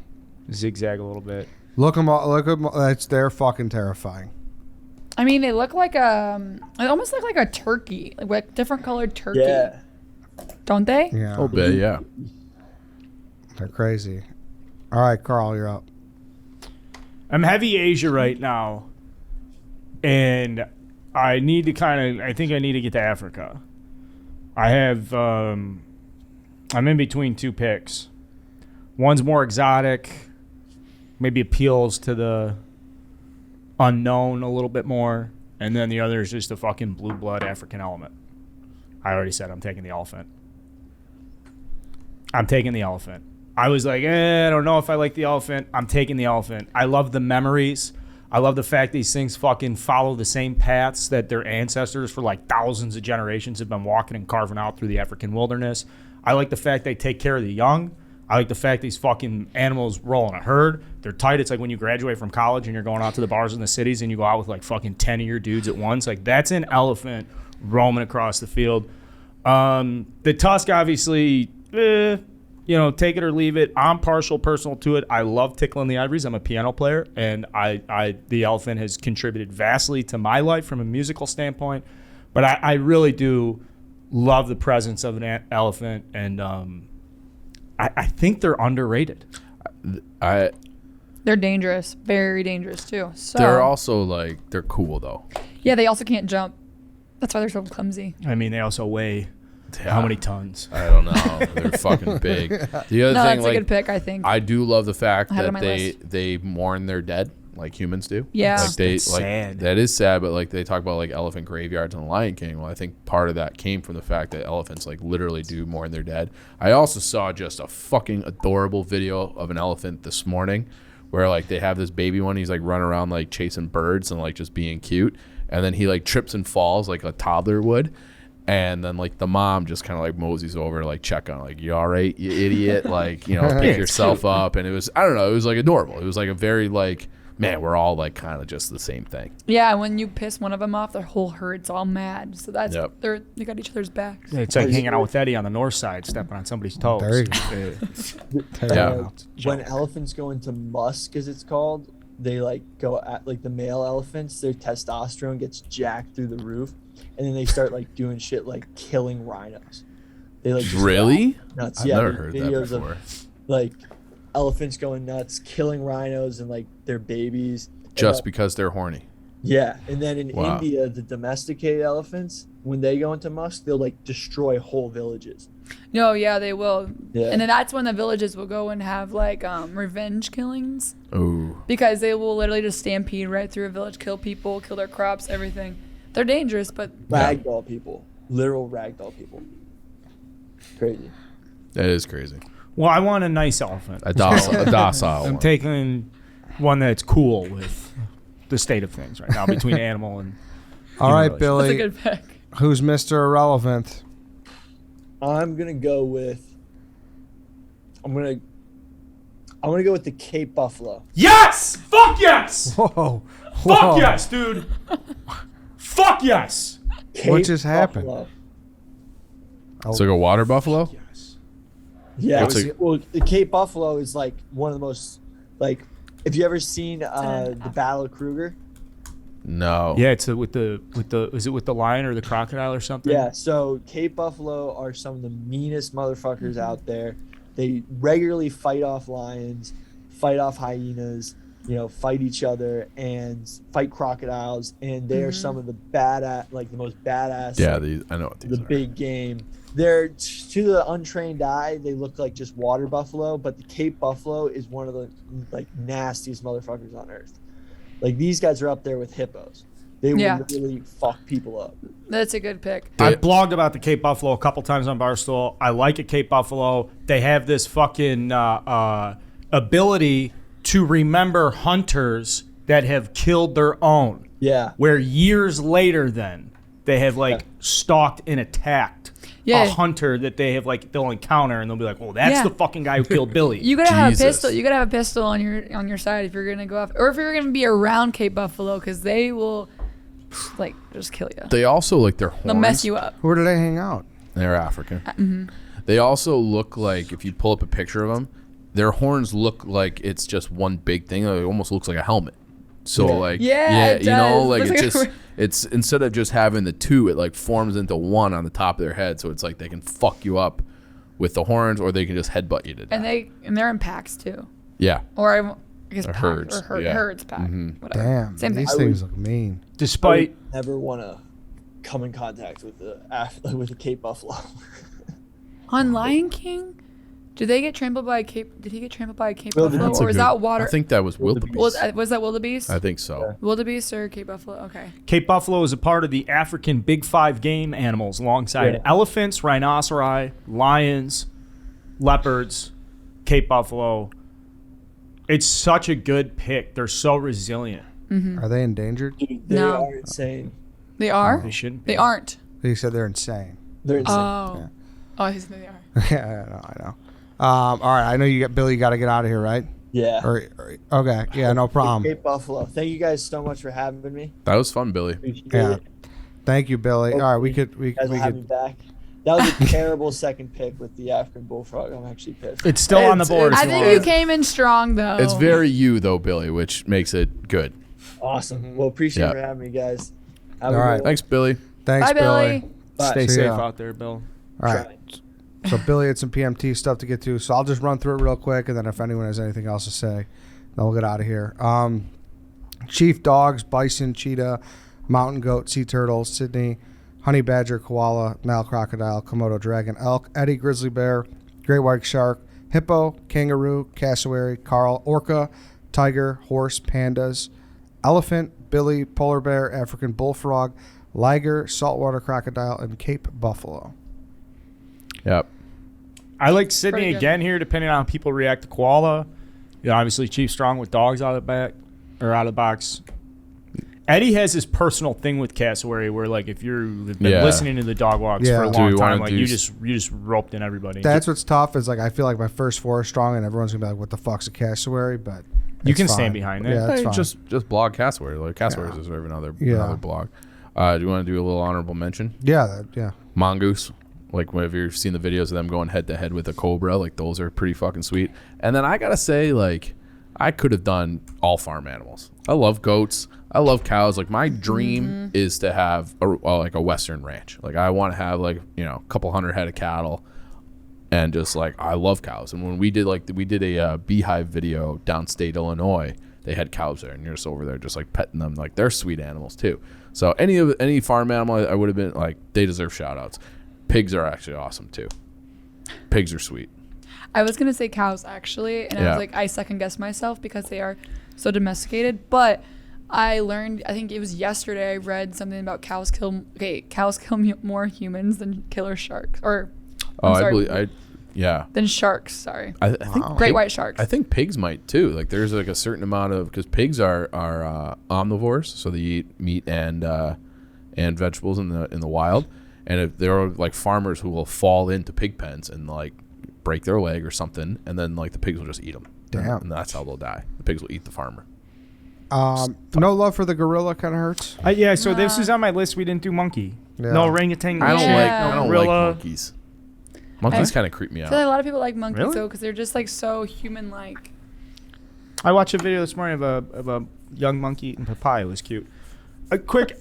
zigzag a little bit. Look them. They're fucking terrifying. I mean, they look like they almost look like a turkey, like different colored turkey. Yeah. Don't they? Yeah, Oh, but yeah. they're crazy. All right, Carl, you're up. I'm heavy Asia right now, and I need to I think I need to get to Africa. I have, I'm in between two picks. One's more exotic, maybe appeals to the unknown a little bit more, and then the other is just a fucking blue blood African element. I already said I'm taking the elephant. I was like, I don't know if I like the elephant. I'm taking the elephant. I love the memories. I love the fact these things fucking follow the same paths that their ancestors for like thousands of generations have been walking and carving out through the African wilderness. I like the fact they take care of the young. I like the fact these fucking animals roll in a herd. They're tight. It's like when you graduate from college and you're going out to the bars in the cities and you go out with like fucking 10 of your dudes at once. Like that's an elephant roaming across the field. The tusk, obviously, take it or leave it. I'm personal to it. I love tickling the ivories. I'm a piano player, and the elephant has contributed vastly to my life from a musical standpoint. But I really do love the presence of an elephant, and I think they're underrated. They're dangerous, very dangerous too. So They're also like they're cool though. yeah, they also can't jump. That's why they're so clumsy. I mean, they also weigh how many tons? I don't know. They're fucking big. The other No, thing, that's like a good pick, I think. I do love the fact I had it on that my they list. mourn their dead like humans do. Yeah. Like they That's like sad. that is sad, but like they talk about like elephant graveyards in the Lion King. Well, I think part of that came from the fact that elephants like literally do mourn their dead. I also saw just a fucking adorable video of an elephant this morning where like they have this baby one, he's like running around like chasing birds and like just being cute, and then he like trips and falls like a toddler would. And then like the mom just kind of like moseys over to like check on like, you all right, you idiot, like, pick yourself up. And it was, I don't know, it was like adorable. It was like a very like, man, we're all like kind of just the same thing. Yeah, when you piss one of them off, their whole herd's all mad. So that's Yep. they got each other's backs. It's like hanging out with Eddie on the north side, stepping on somebody's toes. There you go. Yeah. When elephants go into musk, as it's called, they like go at like the male elephants, their testosterone gets jacked through the roof, and then they start like doing shit like killing rhinos. They like just Really? go nuts. I've Yeah, never there's heard that videos before. of like elephants going nuts, killing rhinos and like their babies. Just because they're horny. Yeah, and then in Wow. India, the domesticated elephants, when they go into musk, they'll like destroy whole villages. No, yeah, they will. Yeah. And then that's when the villages will go and have like revenge killings Ooh. because they will literally just stampede right through a village, kill people, kill their crops, everything. They're dangerous, but Ragdoll people, literal ragdoll people. Crazy. That is crazy. Well, I want a nice elephant. A docile I'm one. taking one that's cool with the state of things right now between animal and All right, relations. that's a Billy. good pick. Who's Mr. Irrelevant? I'm gonna go with. I'm I'm gonna go with the Cape Buffalo. Yes! Fuck yes! Whoa. Fuck yes, dude! Fuck yes! Cape just happened? Buffalo. It's like a water buffalo. Yes. Yeah. What's it- Well, the Cape Buffalo is like one of the most like. Have you ever seen the Battle of Kruger? No. Yeah, it's with the is it with the lion or the crocodile or something? Yeah. So Cape Buffalo are some of the meanest motherfuckers out there. They regularly fight off lions, fight off hyenas, fight each other and fight crocodiles. And they are some of the the most badass. Yeah, like, I know what these the are. big game. They're to the untrained eye, they look like just water buffalo, but the Cape Buffalo is one of the like nastiest motherfuckers on earth. Like these guys are up there with hippos. They Yeah. will really fuck people up. That's a good pick. I blogged about the Cape Buffalo a couple times on Barstool. I like a Cape Buffalo. They have this fucking ability to remember hunters that have killed their own. Yeah. Where years later, then they have stalked and attacked Yeah. a hunter that they have they'll encounter, and they'll be like, "Well, that's Yeah. the fucking guy who killed Billy." You gotta have a Jesus. pistol. You gotta have a pistol on your side if you're gonna go off, or if you're gonna be around Cape Buffalo, because they will, just kill you. They also like their horns. They'll mess you up. Where do they hang out? They're African. They also look like, if you pull up a picture of them, their horns look like it's just one big thing. It almost looks like a helmet. So Yeah, it you know, does. like Looks like it's instead of just having the two, it forms into one on the top of their head. So it's like they can fuck you up with the horns, or they can just headbutt you to death. And they're in packs too, Yeah. or I guess Or pack, herds, or yeah. herds pack. Whatever. Damn. Same thing. These things look mean. Despite I would never want to come in contact with the Cape Buffalo. On Lion King, did they get trampled by a Cape? Did he get trampled by a Cape Wildebeest. Buffalo, That's a or was good- that water? I think that was wildebeest. Was that wildebeest? I think so. Wildebeest or Cape Buffalo? Okay. Cape Buffalo is a part of the African Big Five game animals alongside Yeah. elephants, rhinoceri, lions, leopards, Cape Buffalo. It's such a good pick. They're so resilient. Are they endangered? Dude, they No. are insane. They are. They shouldn't be. They aren't. They said they're insane. They're insane. Oh. Oh, he said they are. Yeah, I know. All right, I know you got Billy. You got to get out of here, right? Yeah. Okay, yeah, no problem. Cape Buffalo. Thank you guys so much for having me. That was fun, Billy. Appreciate Yeah. it. Thank you, Billy. All right, we You guys will have me could. back. That was a terrible second pick with the African Bullfrog. I'm actually pissed. It's still on the board. I if you think want. you came in strong though. It's very you though, Billy, which makes it good. Awesome. Well, appreciate Yeah. for having me, guys. Have All a right. good one. Thanks, Billy. Thanks, Bye, Billy. Bye. Stay See safe ya. out there, Bill. All right. So Billy had some PMT stuff to get to, so I'll just run through it real quick, and then if anyone has anything else to say, then we'll get out of here. Chief dogs, bison, cheetah, mountain goat, sea turtles, Sydney, honey badger, koala, Nile crocodile, Komodo dragon, elk, Eddie grizzly bear, great white shark, hippo, kangaroo, cassowary, Carl, orca, tiger, horse, pandas, elephant, Billy, polar bear, African bullfrog, Liger, saltwater crocodile, and Cape buffalo. Yep. I like Sydney Pretty good. again here, depending on how people react to koala. Obviously Chief strong with dogs out of the back or out of the box. Eddie has this personal thing with cassowary where, if you've been Yeah. listening to the dog walks Yeah. for a Do long we time, wanna you do just roped in everybody. That's what's tough is I feel like my first four are strong and everyone's gonna be like, "What the fuck's a cassowary?" But You it's can fine. stand behind it. Yeah, that's Hey, fine. just blog Cassowary. Cassowary deserve another blog. Do you want to do a little honorable mention? yeah. Mongoose. Whenever you've seen the videos of them going head to head with a cobra, those are pretty fucking sweet. And then I gotta say, I could have done all farm animals. I love goats. I love cows. My dream is to have a Western ranch. I want to have a couple hundred head of cattle, and just I love cows. And when we did a beehive video downstate Illinois, they had cows there, and you're just over there just petting them. They're sweet animals too. So any farm animal, I would have been they deserve shout outs. Pigs are actually awesome too. Pigs are sweet. I was gonna say cows actually, and Yeah. I second guessed myself because they are so domesticated. But I learned, I think it was yesterday, I read something about cows kill more humans than killer sharks, or Oh, I'm sorry, than sharks. Sorry, I think great white sharks. I think pigs might too. There's a certain amount of, because pigs are omnivores, so they eat meat and vegetables in the wild. And if there are farmers who will fall into pig pens and break their leg or something, and then the pigs will just eat them. Damn. And that's how they'll die. The pigs will eat the farmer. No love for the gorilla kind of hurts. Yeah, so this is on my list. We didn't do monkey. Yeah. No orangutan. I don't shit, like. Yeah. I don't gorilla. like monkeys. Monkeys kind of creep me I feel like out. a lot of people like monkeys Really? though because they're just like so human-like. I watched a video this morning of a young monkey eating papaya. It was cute.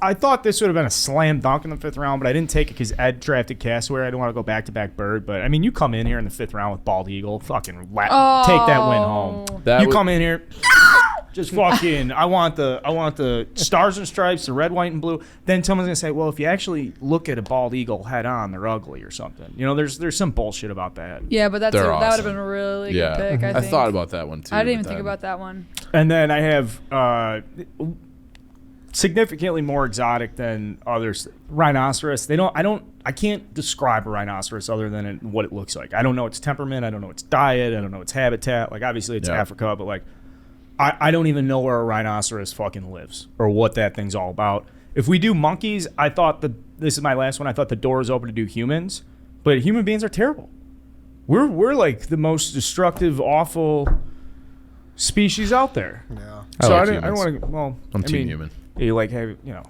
I thought this would have been a slam dunk in the 5th round, but I didn't take it because Ed drafted Cassowary. I didn't want to go back-to-back bird. But, I mean, you come in here in the 5th round with bald eagle, fucking take that win home. That Come in here, just fucking, I want the stars and stripes, the red, white, and blue. Then someone's going to say, well, if you actually look at a bald eagle head on, they're ugly or something. You know, there's some bullshit about that. Yeah, but that would They're have awesome. been a really Yeah, good pick. I think. thought about that one too. I didn't even but think then- about that one. And then I have significantly more exotic than others. Rhinoceros. I can't describe a rhinoceros other than what it looks like. I don't know its temperament. I don't know its diet. I don't know its habitat. Like obviously it's Yeah. Africa, but like I don't even know where a rhinoceros fucking lives or what that thing's all about. If we do monkeys, I thought this is my last one. I thought the door is open to do humans, but human beings are terrible. We're like the most destructive, awful species out there. Yeah. I So like I don't humans. want to. Well, I'm I team mean, human. You like have you know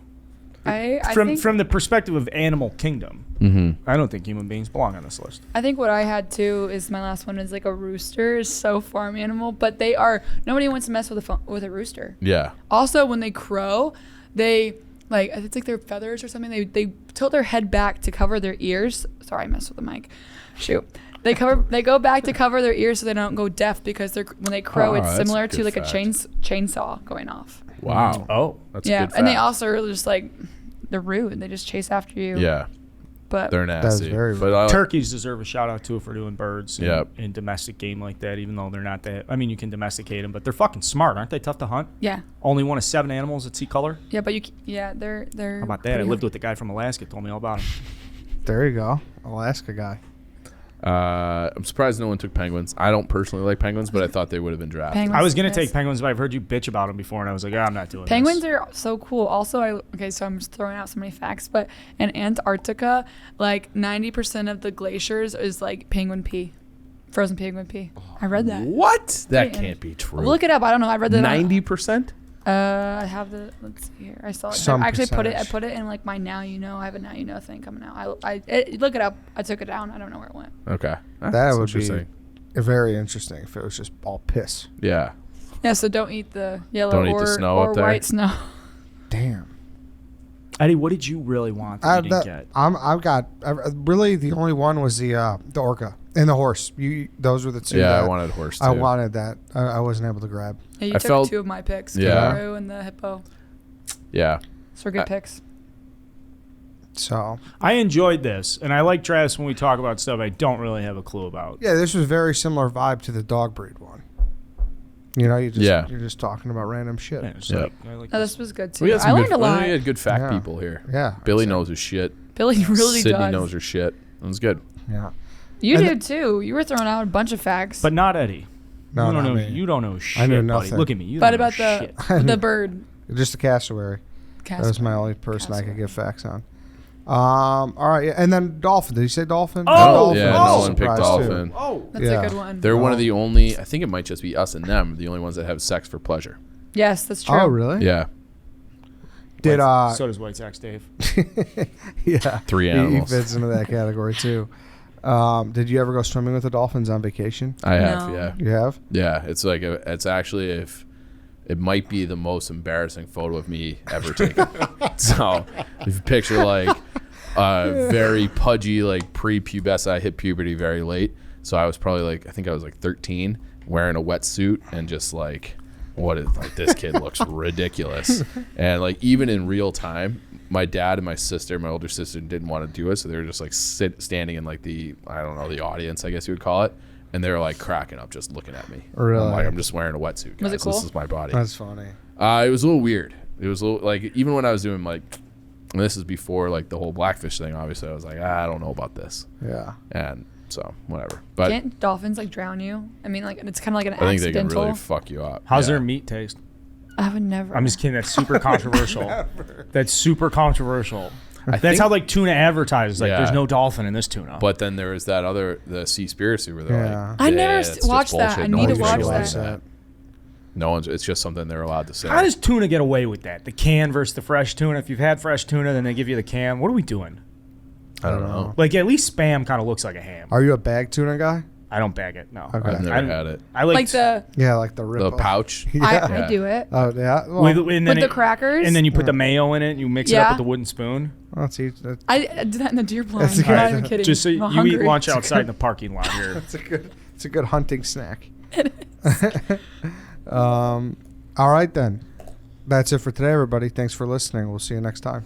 I think from the perspective of animal kingdom. Mm-hmm. I don't think human beings belong on this list. I think what I had too is my last one is like a rooster is so farm animal, but nobody wants to mess with a rooster. Yeah. Also, when they crow, they like it's like their feathers or something. They tilt their head back to cover their ears. Sorry, I messed with the mic. Shoot. They go back to cover their ears so they don't go deaf because when they crow, Oh, it's that's a similar good to like fact. a chainsaw going off. Wow. Oh, That's Yeah, a good and they fact. also are just like they're rude. They just chase after you. Yeah, but they're nasty. very but I like, turkeys deserve a shout out too for doing birds and, Yep. and domestic game like that. Even though they're not that. I mean, you can domesticate them, but they're fucking smart, aren't they? Tough to hunt. yeah, Only one of 7 animals that see color. but they're. How about that? I lived with the guy from Alaska. Told me all about him. There you go. Alaska guy. I'm surprised no one took penguins. I don't personally like penguins, but I thought they would have been drafted. Penguins. I was gonna Yes. take penguins, but I've heard you bitch about them before, and I was like, I'm not doing Penguins this. are so cool. Also, so I'm just throwing out so many facts, but in Antarctica, like 90% of the glaciers is like penguin pee, frozen penguin pee. I read that. What? That Yeah. can't be true. Look it up. I don't know. I read that. 90%? I have the. Let's see here. I saw it. Some I actually put it. I percentage. put it in like my Now You Know. I have a Now You Know thing coming out. Look it up. I took it down. I don't know where it went. Okay. That would be very interesting if it was just all piss. Yeah. Yeah. So don't eat the yellow Don't eat or, the snow or up there. white snow. Damn. Eddie, what did you really want that you didn't get? Really the only one was the orca and the horse. Those were the two. Yeah, that I wanted horse too. I wanted that. I wasn't able to grab. Yeah, you I took felt- 2 of my picks. Yeah. Kangaroo and the hippo. Yeah. So good picks. So I enjoyed this, and I like Travis when we talk about stuff I don't really have a clue about. yeah, this was very similar vibe to the dog breed one. You know, you're just talking about random shit. Yeah, it's Yeah. like, I like No, this. this was good too. We had some I good, learned a lot. We had good fact Yeah. people here. Yeah. Billy knows his shit. Billy really Sydney does. knows her shit. It was good. Yeah. You And did too. You were throwing out a bunch of facts. But not Eddie. No, you don't not know. me. You don't know shit, I knew buddy. nothing. Look at me. You but don't know about the shit. the bird. Just a cassowary. That was my only person I could Cassowary. give facts on. All right, yeah, and then dolphin. Did you say dolphin? Oh, dolphin. yeah, I was no one picked surprised, too. dolphin. Oh, That's Yeah. a good one. They're one of the only, I think it might just be us and them, the only ones that have sex for pleasure. Yes, that's true. Oh, really? Yeah. Did so does White Sox Dave. yeah, 3 he animals. fits into that category too. Did you ever go swimming with the dolphins on vacation? I have, No. yeah. You have? Yeah, it's like it's actually it might be the most embarrassing photo of me ever taken. So if you picture like very pudgy, like pre-pubescent, I hit puberty very late. So I was probably like, I think I was like 13, wearing a wetsuit and just like, this kid looks ridiculous. And like even in real time, my dad and my sister, my older sister, didn't want to do it, so they were just like standing in like the audience, I guess you would call it, and they were like cracking up, just looking at me. Really? I'm like, I'm just wearing a wetsuit, guys. Was it cool? This is my body. That's funny. It was a little weird. It was a little like even when I was doing like, and this is before like the whole blackfish thing. Obviously, I was like, I don't know about this, Yeah. and so whatever. But Can't dolphins like drown you? I mean, like it's kind of like an I think they can accidental. really fuck you up. How's Yeah. their meat taste? I would never. I'm just kidding. That's super controversial. That's super controversial. That's how like tuna advertises. Like, Yeah. there's no dolphin in this tuna. But then there was that other, the Seaspiracy, where they're Yeah. like, I never it's just watched that. bullshit. I No need to one's watch gonna that. watch No one's. It's just something they're allowed to say. How does tuna get away with that? The can versus the fresh tuna. If you've had fresh tuna, then they give you the can. What are we doing? I don't know. Like, at least Spam kind of looks like a ham. Are you a bag tuna guy? I don't bag it. No. Okay. I've never had it. I Like the Yeah, like the The rip. pouch. I do it Oh yeah. Well, and then with the crackers. And then you put the mayo in it. And you mix it up Yeah. with the wooden spoon. that's easy. That's, I did that in the deer blind. That's I'm good. not even kidding. Just so I'm you eat hungry. lunch outside in the parking lot here. it's a good hunting snack. All right then. That's it for today, everybody. Thanks for listening. We'll see you next time.